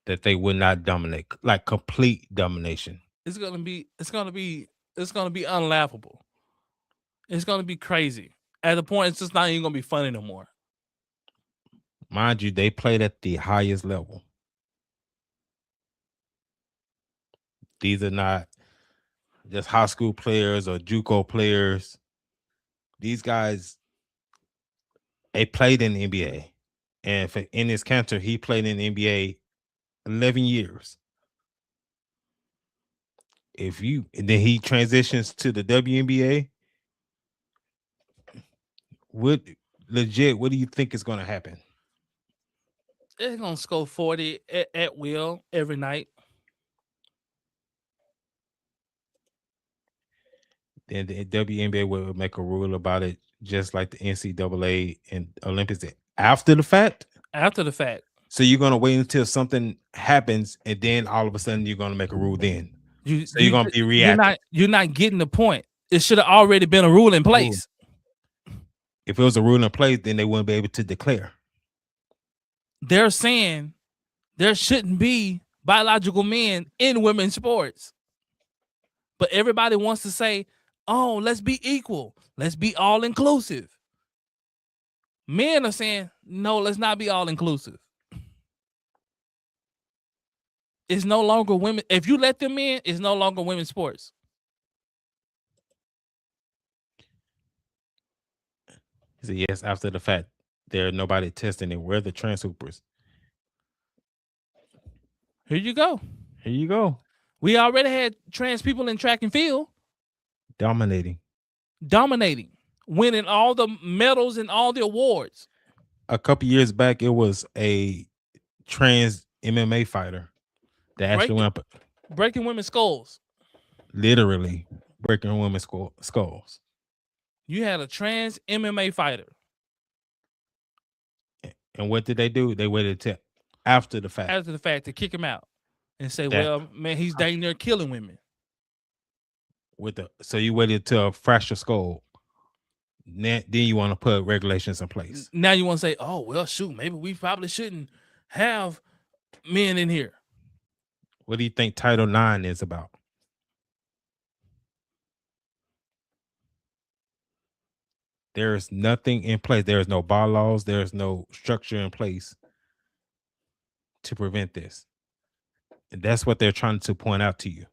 that they would not dominate, like complete domination. It's gonna be unlaughable. It's gonna be crazy. At the point, it's just not even gonna be funny no more. Mind you, they played at the highest level. These are not just high school players or JUCO players. These guys, they played in the NBA. And for Enes Kanter, he played in the NBA 11 years. And then he transitions to the WNBA. What do you think is going to happen? They're gonna score 40 at will every night. Then the WNBA will make a rule about it, just like the NCAA and Olympics after the fact. After the fact. So you're gonna wait until something happens, and then all of a sudden you're gonna make a rule. Then you're gonna be reactive. You're not getting the point. It should have already been a rule in place. If it was a rule in place, then they wouldn't be able to declare. They're saying there shouldn't be biological men in women's sports, but everybody wants to say, oh, let's be equal. Let's be all inclusive. Men are saying, no, let's not be all inclusive. It's no longer women. If you let them in, it's no longer women's sports. He said, yes, after the fact, there's nobody testing it. We're the trans hoopers. Here you go. Here you go. We already had trans people in track and field. Dominating. Winning all the medals and all the awards. A couple years back, it was a trans MMA fighter that actually went up. Breaking women's skulls. Literally breaking women's skulls. You had a trans MMA fighter. And what did they do? They waited till after the fact. After the fact to kick him out and say, well, man, he's dang near killing women. So you waited till a fracture skull. Then you want to put regulations in place. Now you want to say, oh, well, shoot, maybe we probably shouldn't have men in here. What do you think Title IX is about? There is nothing in place. There is no bylaws. There is no structure in place to prevent this. And that's what they're trying to point out to you.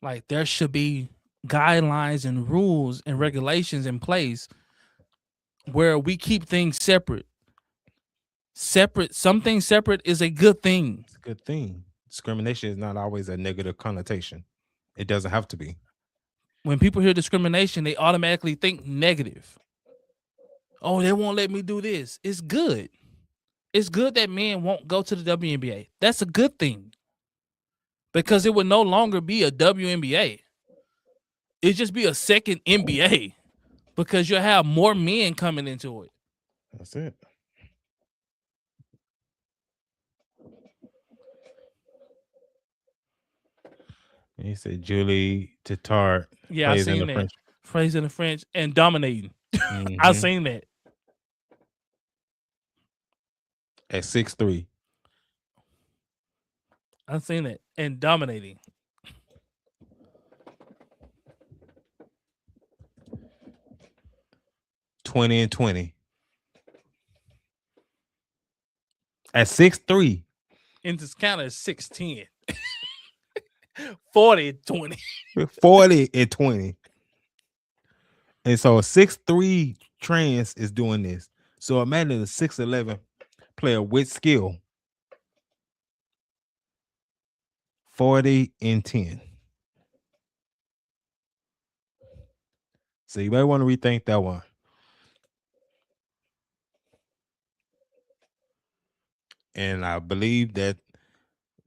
Like, there should be guidelines and rules and regulations in place where we keep things separate. Something separate is a good thing. It's a good thing. Discrimination is not always a negative connotation. It doesn't have to be. When people hear discrimination, they automatically think negative. Oh, they won't let me do this. It's good. It's good that men won't go to the WNBA. That's a good thing. Because it would no longer be a WNBA. It'd just be a second NBA. Because you'll have more men coming into it. That's it. And he said Julie Titart. Yeah, I seen that. Plays in the French and dominating. Mm-hmm. I seen that. At 6'3". I seen that. And dominating. (20-20) at 6'3". In this counter is 6'10". 40-20. 40-20. And so a 6'3" trans is doing this. So imagine a 6'11" player with skill. 40-10. So you might want to rethink that one. And I believe that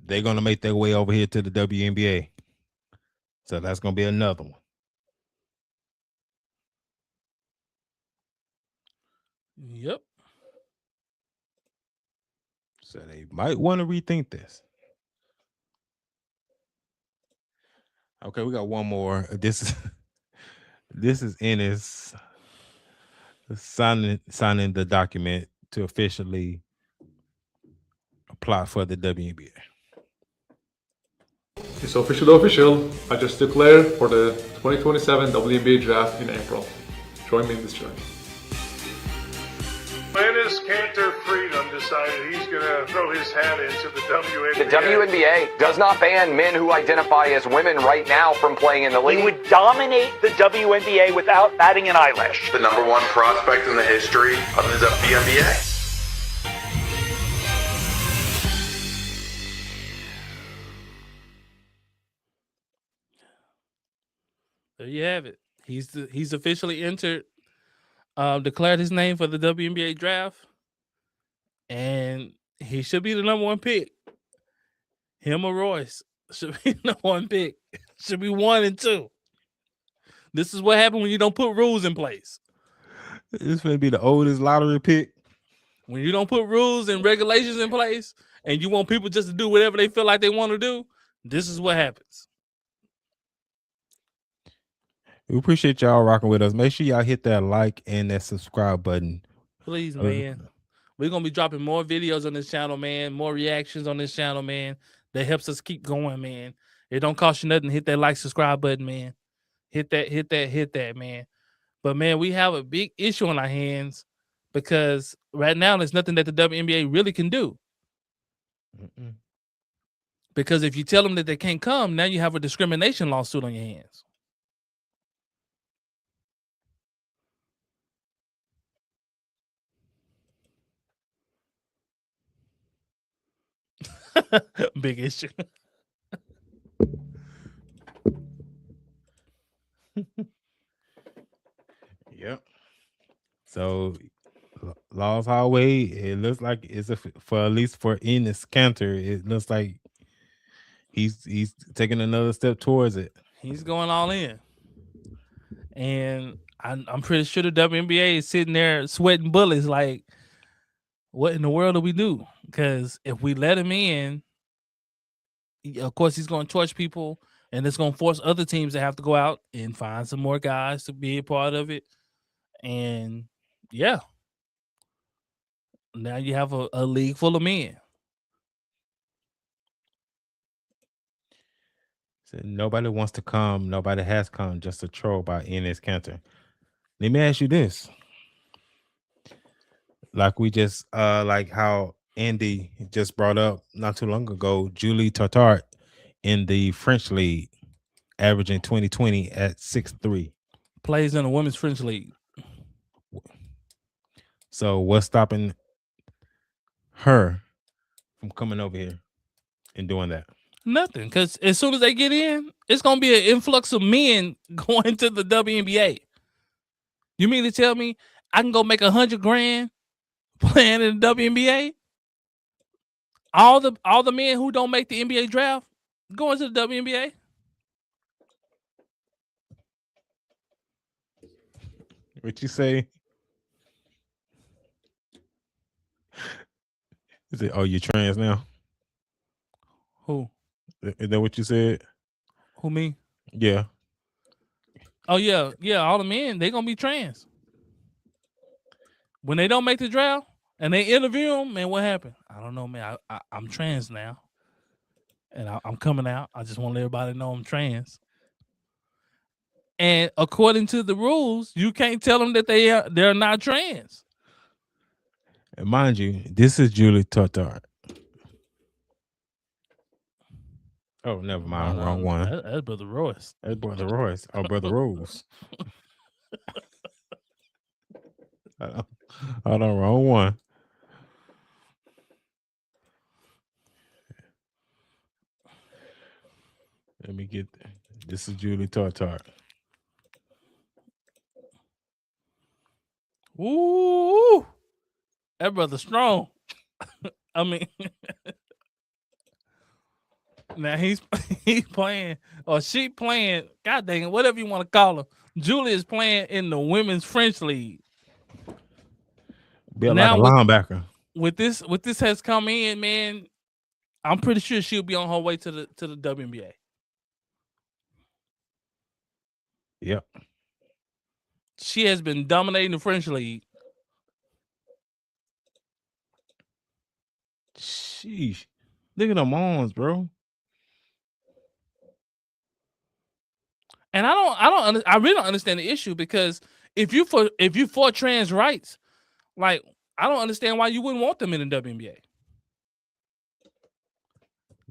they're going to make their way over here to the WNBA. So that's going to be another one. Yep. So they might want to rethink this. Okay, we got one more. This is Enes signing the document to officially apply for the WNBA. It's official. I just declare for the 2027 WNBA Draft in April. Join me in this journey. Enes Kanter Freedom decided he's going to throw his hat into the WNBA. The WNBA does not ban men who identify as women right now from playing in the league. He would dominate the WNBA without batting an eyelash. The number one prospect in the history of the WNBA. There you have it. He's officially entered, declared his name for the WNBA draft, and he should be the number one pick. Him or Royce should be the number one pick. Should be 1 and 2. This is what happened when you don't put rules in place. This may be the oldest lottery pick. When you don't put rules and regulations in place, and you want people just to do whatever they feel like they want to do, this is what happens. We appreciate y'all rocking with us. Make sure y'all hit that like and that subscribe button. Please, man. We're going to be dropping more videos on this channel, man. More reactions on this channel, man. That helps us keep going, man. It don't cost you nothing. Hit that like, subscribe button, man. Hit that, man. But, man, we have a big issue on our hands because right now there's nothing that the WNBA really can do. Because if you tell them that they can't come, now you have a discrimination lawsuit on your hands. Big issue. Yep. So Laws Highway, it looks like it's for at least for Enes Kanter, it looks like he's taking another step towards it. He's going all in. And I'm pretty sure the WNBA is sitting there sweating bullets like, what in the world do we do? Because if we let him in, of course, he's going to torch people And it's going to force other teams to have to go out and find some more guys to be a part of it. And yeah, now you have a league full of men. So nobody wants to come. Nobody has come just to troll by Enes Kanter. Let me ask you this. Like we just, like how Andy just brought up not too long ago, Julie Tartart in the French league, averaging 2020 at 6'3". Plays in the women's French league. So what's stopping her from coming over here and doing that? Nothing, because as soon as they get in, it's going to be an influx of men going to the WNBA. You mean to tell me I can go make $100,000 playing in the WNBA? All the men who don't make the NBA draft going to the WNBA? What you say? Is it? Oh, you trans now? Who? Is that what you said? Who, me? Yeah. Oh yeah, all the men, they gonna be trans. When they don't make the draft and they interview them, man, what happened? I don't know, man. I'm trans now, and I'm coming out. I just want to let everybody know I'm trans. And according to the rules, you can't tell them that they're not trans. And mind you, this is Julie Tartart. Oh, never mind. Wrong one. That's Brother Royce. That's Brother Royce. Oh, Brother Rose. Hold on, wrong one. Let me get. This is Julie Tartart. Ooh, that brother strong. I mean, now he's playing, or she playing. God dang it, whatever you want to call her. Julie is playing in the women's French league. Be like a linebacker. With this has come in, man. I'm pretty sure she'll be on her way to the WNBA. Yep. She has been dominating the French league. Sheesh. Look at them arms, bro. And I really don't understand the issue, because if you for trans rights, like, I don't understand why you wouldn't want them in the WNBA.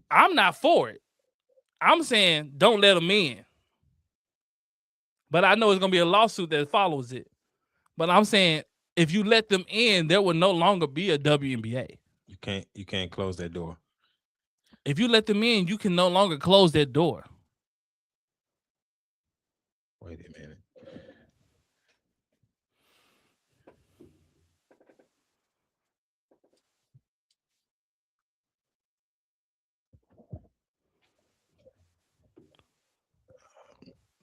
I'm not for it. I'm saying don't let them in. But I know it's gonna be a lawsuit that follows it. But I'm saying if you let them in, there will no longer be a WNBA. You can't close that door. If you let them in, you can no longer close that door. Wait a minute.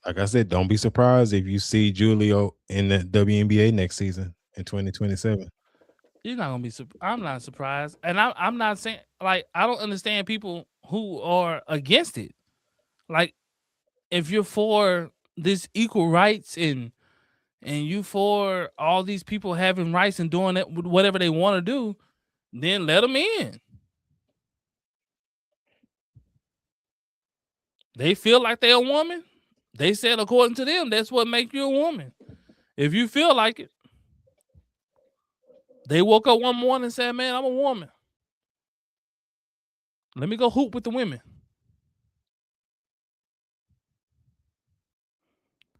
Like I said, don't be surprised if you see Julio in the WNBA next season in 2027. You're not gonna be. I'm not surprised, and I'm not saying, like, I don't understand people who are against it. Like, if you're for this equal rights and you for all these people having rights and doing it, whatever they want to do, then let them in. They feel like they're a woman. They said according to them, that's what makes you a woman. If you feel like it. They woke up one morning and said, man, I'm a woman. Let me go hoop with the women.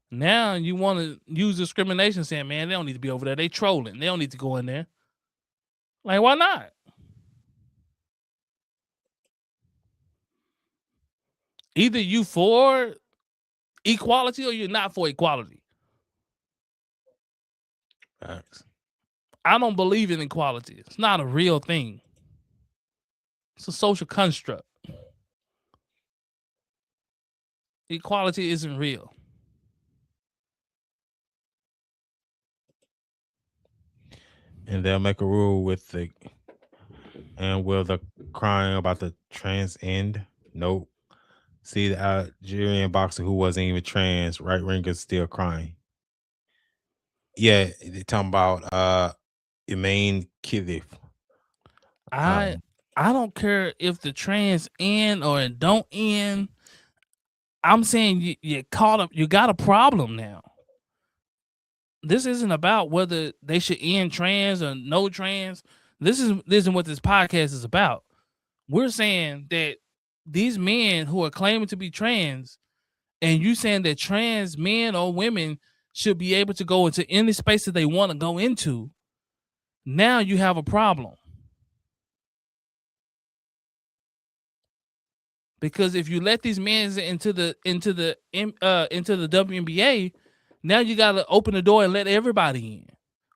Now you want to use discrimination, saying, man, they don't need to be over there. They trolling. They don't need to go in there. Like, why not? Either you for equality or you're not for equality. Facts. I don't believe in equality. It's not a real thing. It's a social construct. Equality isn't real. And they'll make a rule with the, and will the crying about the trans end? Nope. See the Algerian boxer who wasn't even trans, right ringers still crying. Yeah, they talking about Imain Kidif. I don't care if the trans end or it don't end. I'm saying you caught up. You got a problem now. This isn't about whether they should end trans or no trans. This isn't what this podcast is about. We're saying that these men who are claiming to be trans, and you saying that trans men or women should be able to go into any space that they want to go into. Now you have a problem. Because if you let these men into the WNBA, now you got to open the door and let everybody in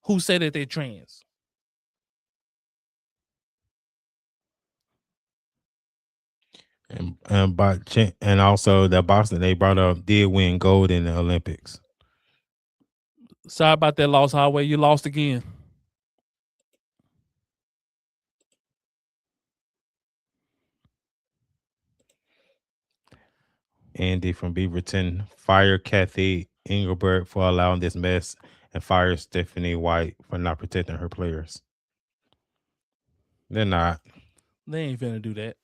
who say that they're trans. And also the boxing they brought up did win gold in the Olympics. Sorry about that loss, Highway. You lost again. Andy from Beaverton, fire Cathy Engelbert for allowing this mess and fire Stephanie White for not protecting her players. They're not. They ain't finna do that.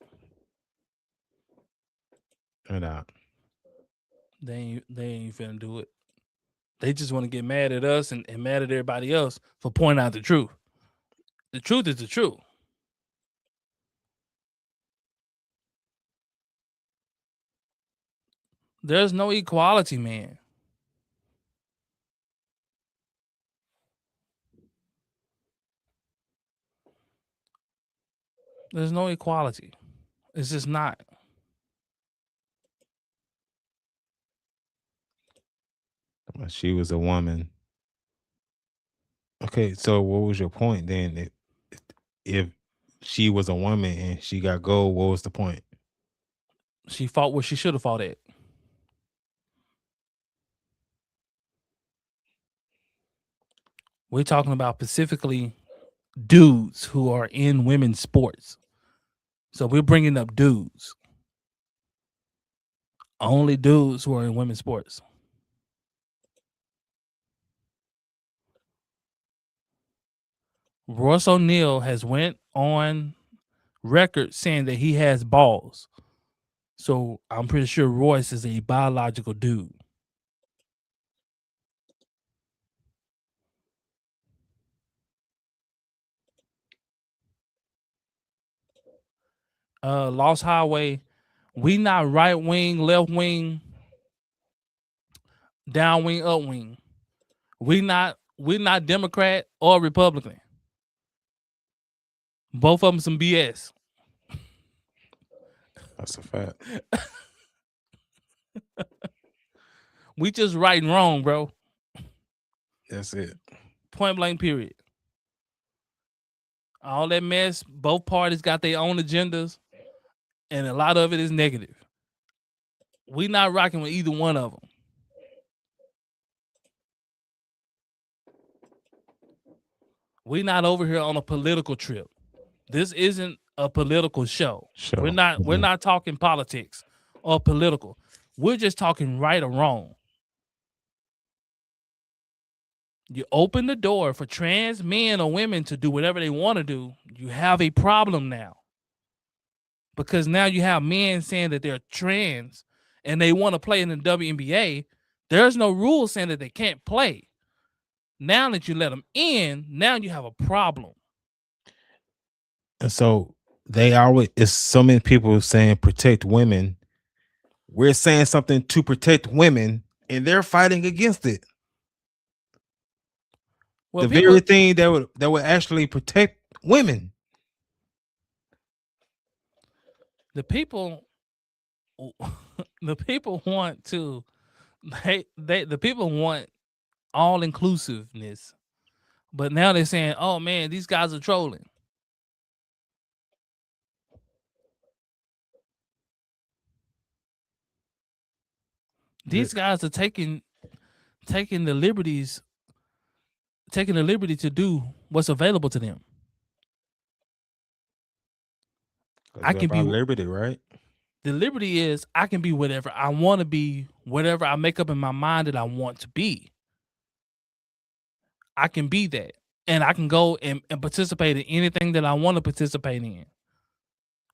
They're not. They ain't finna do it. They just want to get mad at us and mad at everybody else for pointing out the truth. The truth is the truth. There's no equality, man. There's no equality. It's just not. She was a woman. Okay, so what was your point then? If she was a woman and she got gold, what was the point? She fought where she should have fought at. We're talking about specifically dudes who are in women's sports. So we're bringing up dudes. Only dudes who are in women's sports. Royce O'Neal has went on record saying that he has balls. So I'm pretty sure Royce is a biological dude. Lost Highway, we not right wing, left wing, down wing, up wing. We're not Democrat or Republican. Both of them some BS. That's a fact. We just right and wrong, bro. That's it. Point blank, period. All that mess, both parties got their own agendas, and a lot of it is negative. We not rocking with either one of them. We not over here on a political trip. This isn't a political show. We're not talking politics or political. We're just talking right or wrong. You open the door for trans men or women to do whatever they want to do. You have a problem now. Because now you have men saying that they're trans and they want to play in the WNBA. There's no rule saying that they can't play. Now that you let them in, now you have a problem. And so it's so many people saying protect women. We're saying something to protect women and they're fighting against it. Well, the very thing that would actually protect women. The people want to the people want all inclusiveness, but now they're saying, "Oh man, these guys are trolling." These guys are taking the liberty to do what's available to them. I can be liberty, right? The liberty is I can be whatever I want to be, whatever I make up in my mind that I want to be. I can be that. And I can go and participate in anything that I want to participate in.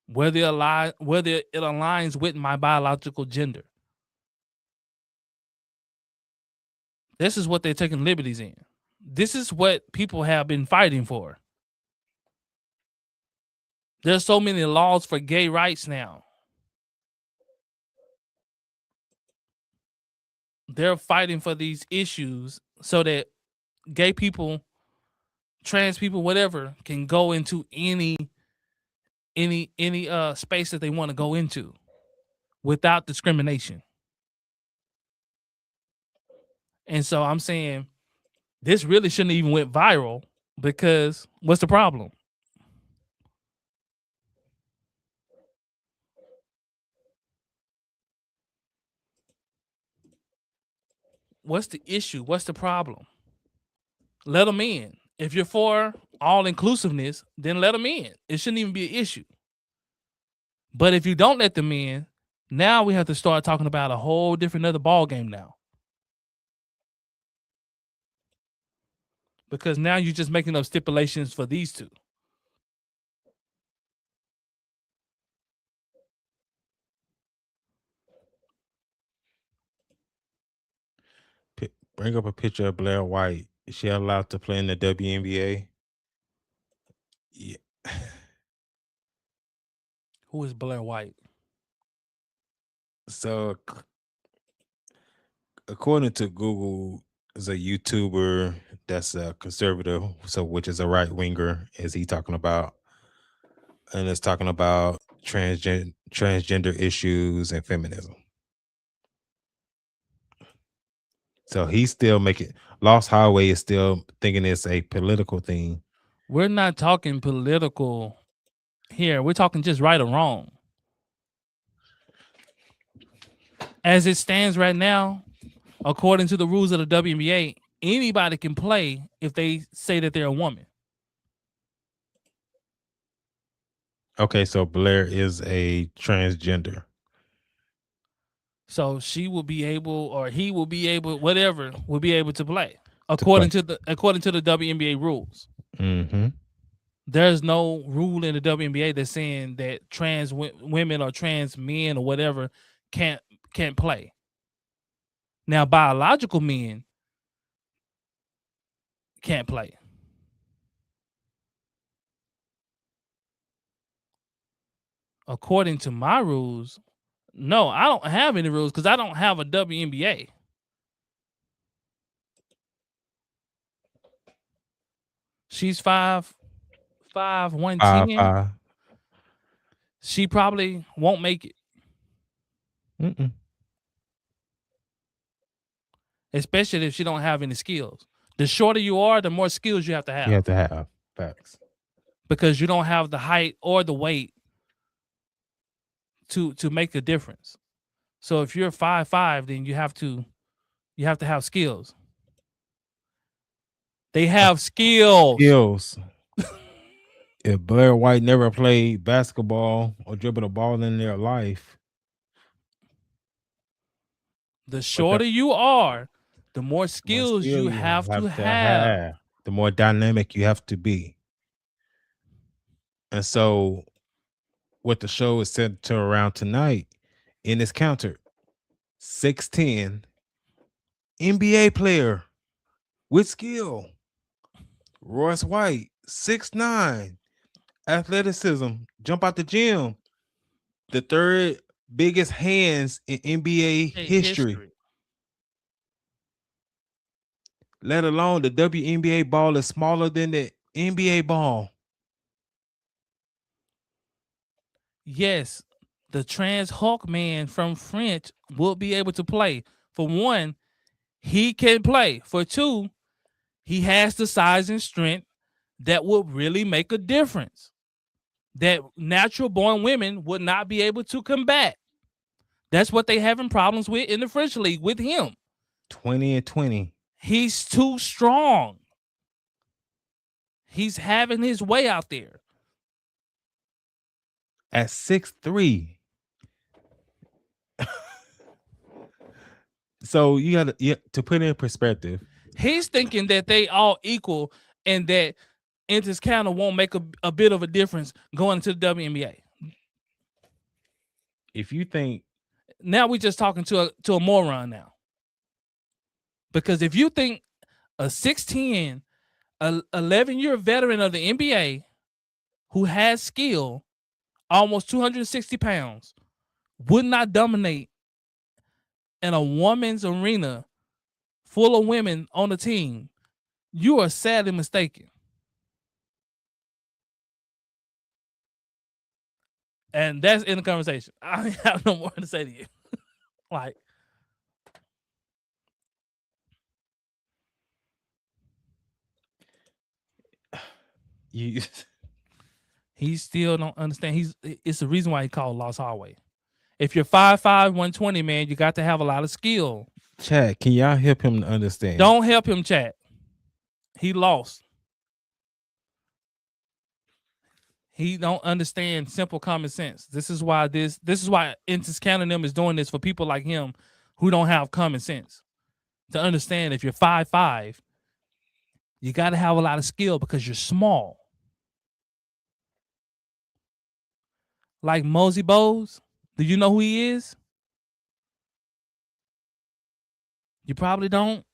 Whether it aligns with my biological gender. This is what they're taking liberties in. This is what people have been fighting for. There's so many laws for gay rights now. They're fighting for these issues so that gay people, trans people, whatever, can go into any space that they want to go into without discrimination. And so I'm saying this really shouldn't even went viral because what's the problem? What's the issue? What's the problem? Let them in. If you're for all inclusiveness, then let them in. It shouldn't even be an issue. But if you don't let them in, now we have to start talking about a whole different other ball game now. Because now you're just making up stipulations for these two. Bring up a picture of Blair White. Is she allowed to play in the WNBA? Yeah. Who is Blair White? So, according to Google, is a YouTuber that's a conservative, so which is a right winger, is he talking about? And it's talking about transgender issues and feminism. So he's still making Lost Highway is still thinking it's a political thing. We're not talking political here. We're talking just right or wrong. As it stands right now, according to the rules of the WNBA, anybody can play if they say that they're a woman. Okay, so Blair is a transgender. So she will be able, or he will be able, whatever, will be able to play according to the WNBA rules. Mm-hmm. There's no rule in the WNBA that's saying that trans women or trans men or whatever can't play. Now, biological men can't play. According to my rules, no, I don't have any rules because I don't have a WNBA. She's 5'5", 110. 5'5". She probably won't make it. Mm-mm. Especially if she don't have any skills. The shorter you are, the more skills you have to have. You have to have facts. Because you don't have the height or the weight to make a difference. So if you're 5'5", then you have to have skills. They have skills. If Blair White never played basketball or dribbled a ball in their life, the shorter you are, the more skills you have to have. The more dynamic you have to be. And so what the show is centered around tonight in this counter, 6'10", NBA player with skill. Royce White, 6'9", athleticism, jump out the gym. The third biggest hands in NBA history. Let alone the WNBA ball is smaller than the NBA ball. Yes, the trans Hulk man from French will be able to play. For one, he can play. For two, he has the size and strength that will really make a difference. That natural born women would not be able to combat. That's what they having problems with in the French league with him. 20-20. He's too strong. He's having his way out there. At 6'3", So you got to put it in perspective. He's thinking that they all equal and that Ennis County won't make a bit of a difference going into the WNBA. If you think now we're just talking to a moron now. Because if you think a 6'10", 11-year veteran of the NBA who has skill, almost 260 pounds, would not dominate in a woman's arena full of women on the team, you are sadly mistaken. And that's in the conversation. I have no more to say to you. Like, he still don't understand. It's the reason why he called Lost Highway. If you're 5'5", 120, man, you got to have a lot of skill. Chat, can y'all help him to understand? Don't help him, chat. He lost. He don't understand simple common sense. This is why Ennis County them is doing this for people like him who don't have common sense. To understand, if you're 5'5", you got to have a lot of skill because you're small. Like Mosey Bowes, do you know who he is? You probably don't,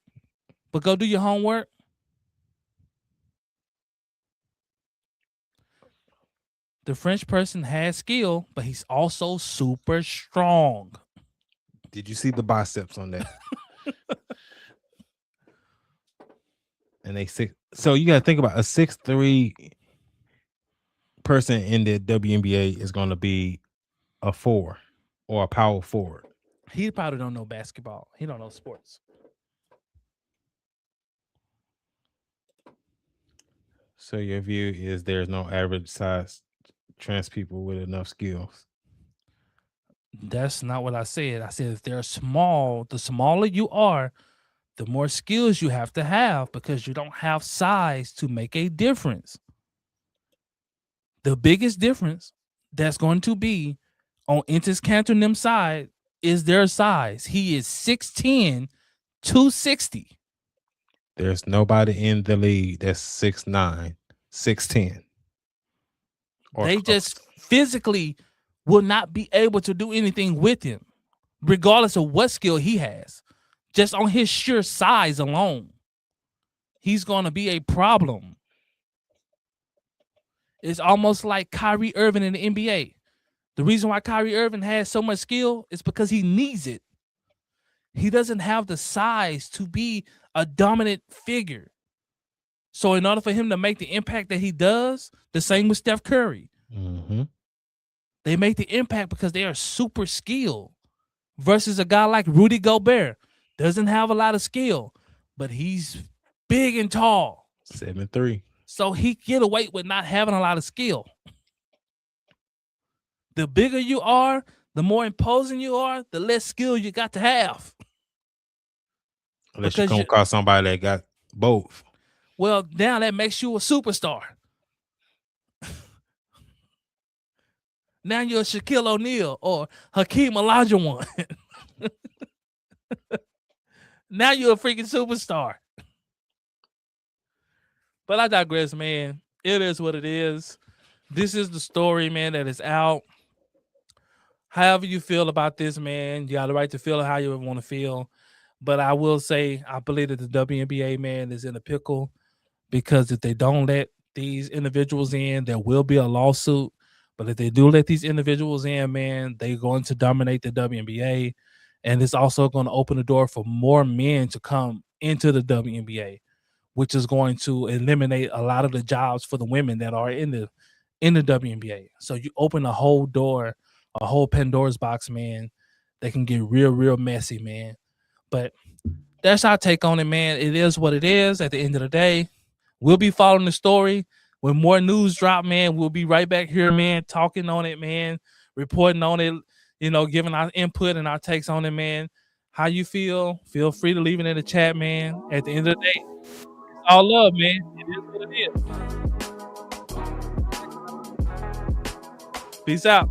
but go do your homework. The French person has skill, but he's also super strong. Did you see the biceps on that? And they so you got to think about a 6'3" person in the WNBA is going to be a 4 or a power forward. He probably don't know basketball. He don't know sports. So your view is there's no average size trans people with enough skills? That's not what I said. I said if they're small, the smaller you are, the more skills you have to have because you don't have size to make a difference. The biggest difference that's going to be on Ennis County and them side is their size. He is 6'10", 260. There's nobody in the league that's 6'9", 6'10". They just physically will not be able to do anything with him, regardless of what skill he has. Just on his sheer size alone, he's going to be a problem. It's almost like Kyrie Irving in the NBA. The reason why Kyrie Irving has so much skill is because he needs it. He doesn't have the size to be a dominant figure. So in order for him to make the impact that he does, the same with Steph Curry. Mm-hmm. They make the impact because they are super skilled versus a guy like Rudy Gobert. Doesn't have a lot of skill, but he's big and tall. 7'3". So he get away with not having a lot of skill. The bigger you are, the more imposing you are, the less skill you got to have. Unless you come across somebody that got both. Well, now that makes you a superstar. Now you're Shaquille O'Neal or Hakeem Olajuwon. Now you're a freaking superstar. But I digress, man. It is what it is. This is the story, man, that is out. However you feel about this, man, you got the right to feel how you want to feel. But I will say, I believe that the WNBA, man, is in a pickle because if they don't let these individuals in, there will be a lawsuit. But if they do let these individuals in, man, they're going to dominate the WNBA. And it's also going to open the door for more men to come into the WNBA, which is going to eliminate a lot of the jobs for the women that are in the WNBA. So you open a whole door, a whole Pandora's box, man. They can get real, real messy, man. But that's our take on it, man. It is what it is at the end of the day. We'll be following the story. When more news drop, man, we'll be right back here, man, talking on it, man, reporting on it, you know, giving our input and our takes on it, man. How you feel? Feel free to leave it in the chat, man. At the end of the day, it's all love, man. It is what it is. Peace out.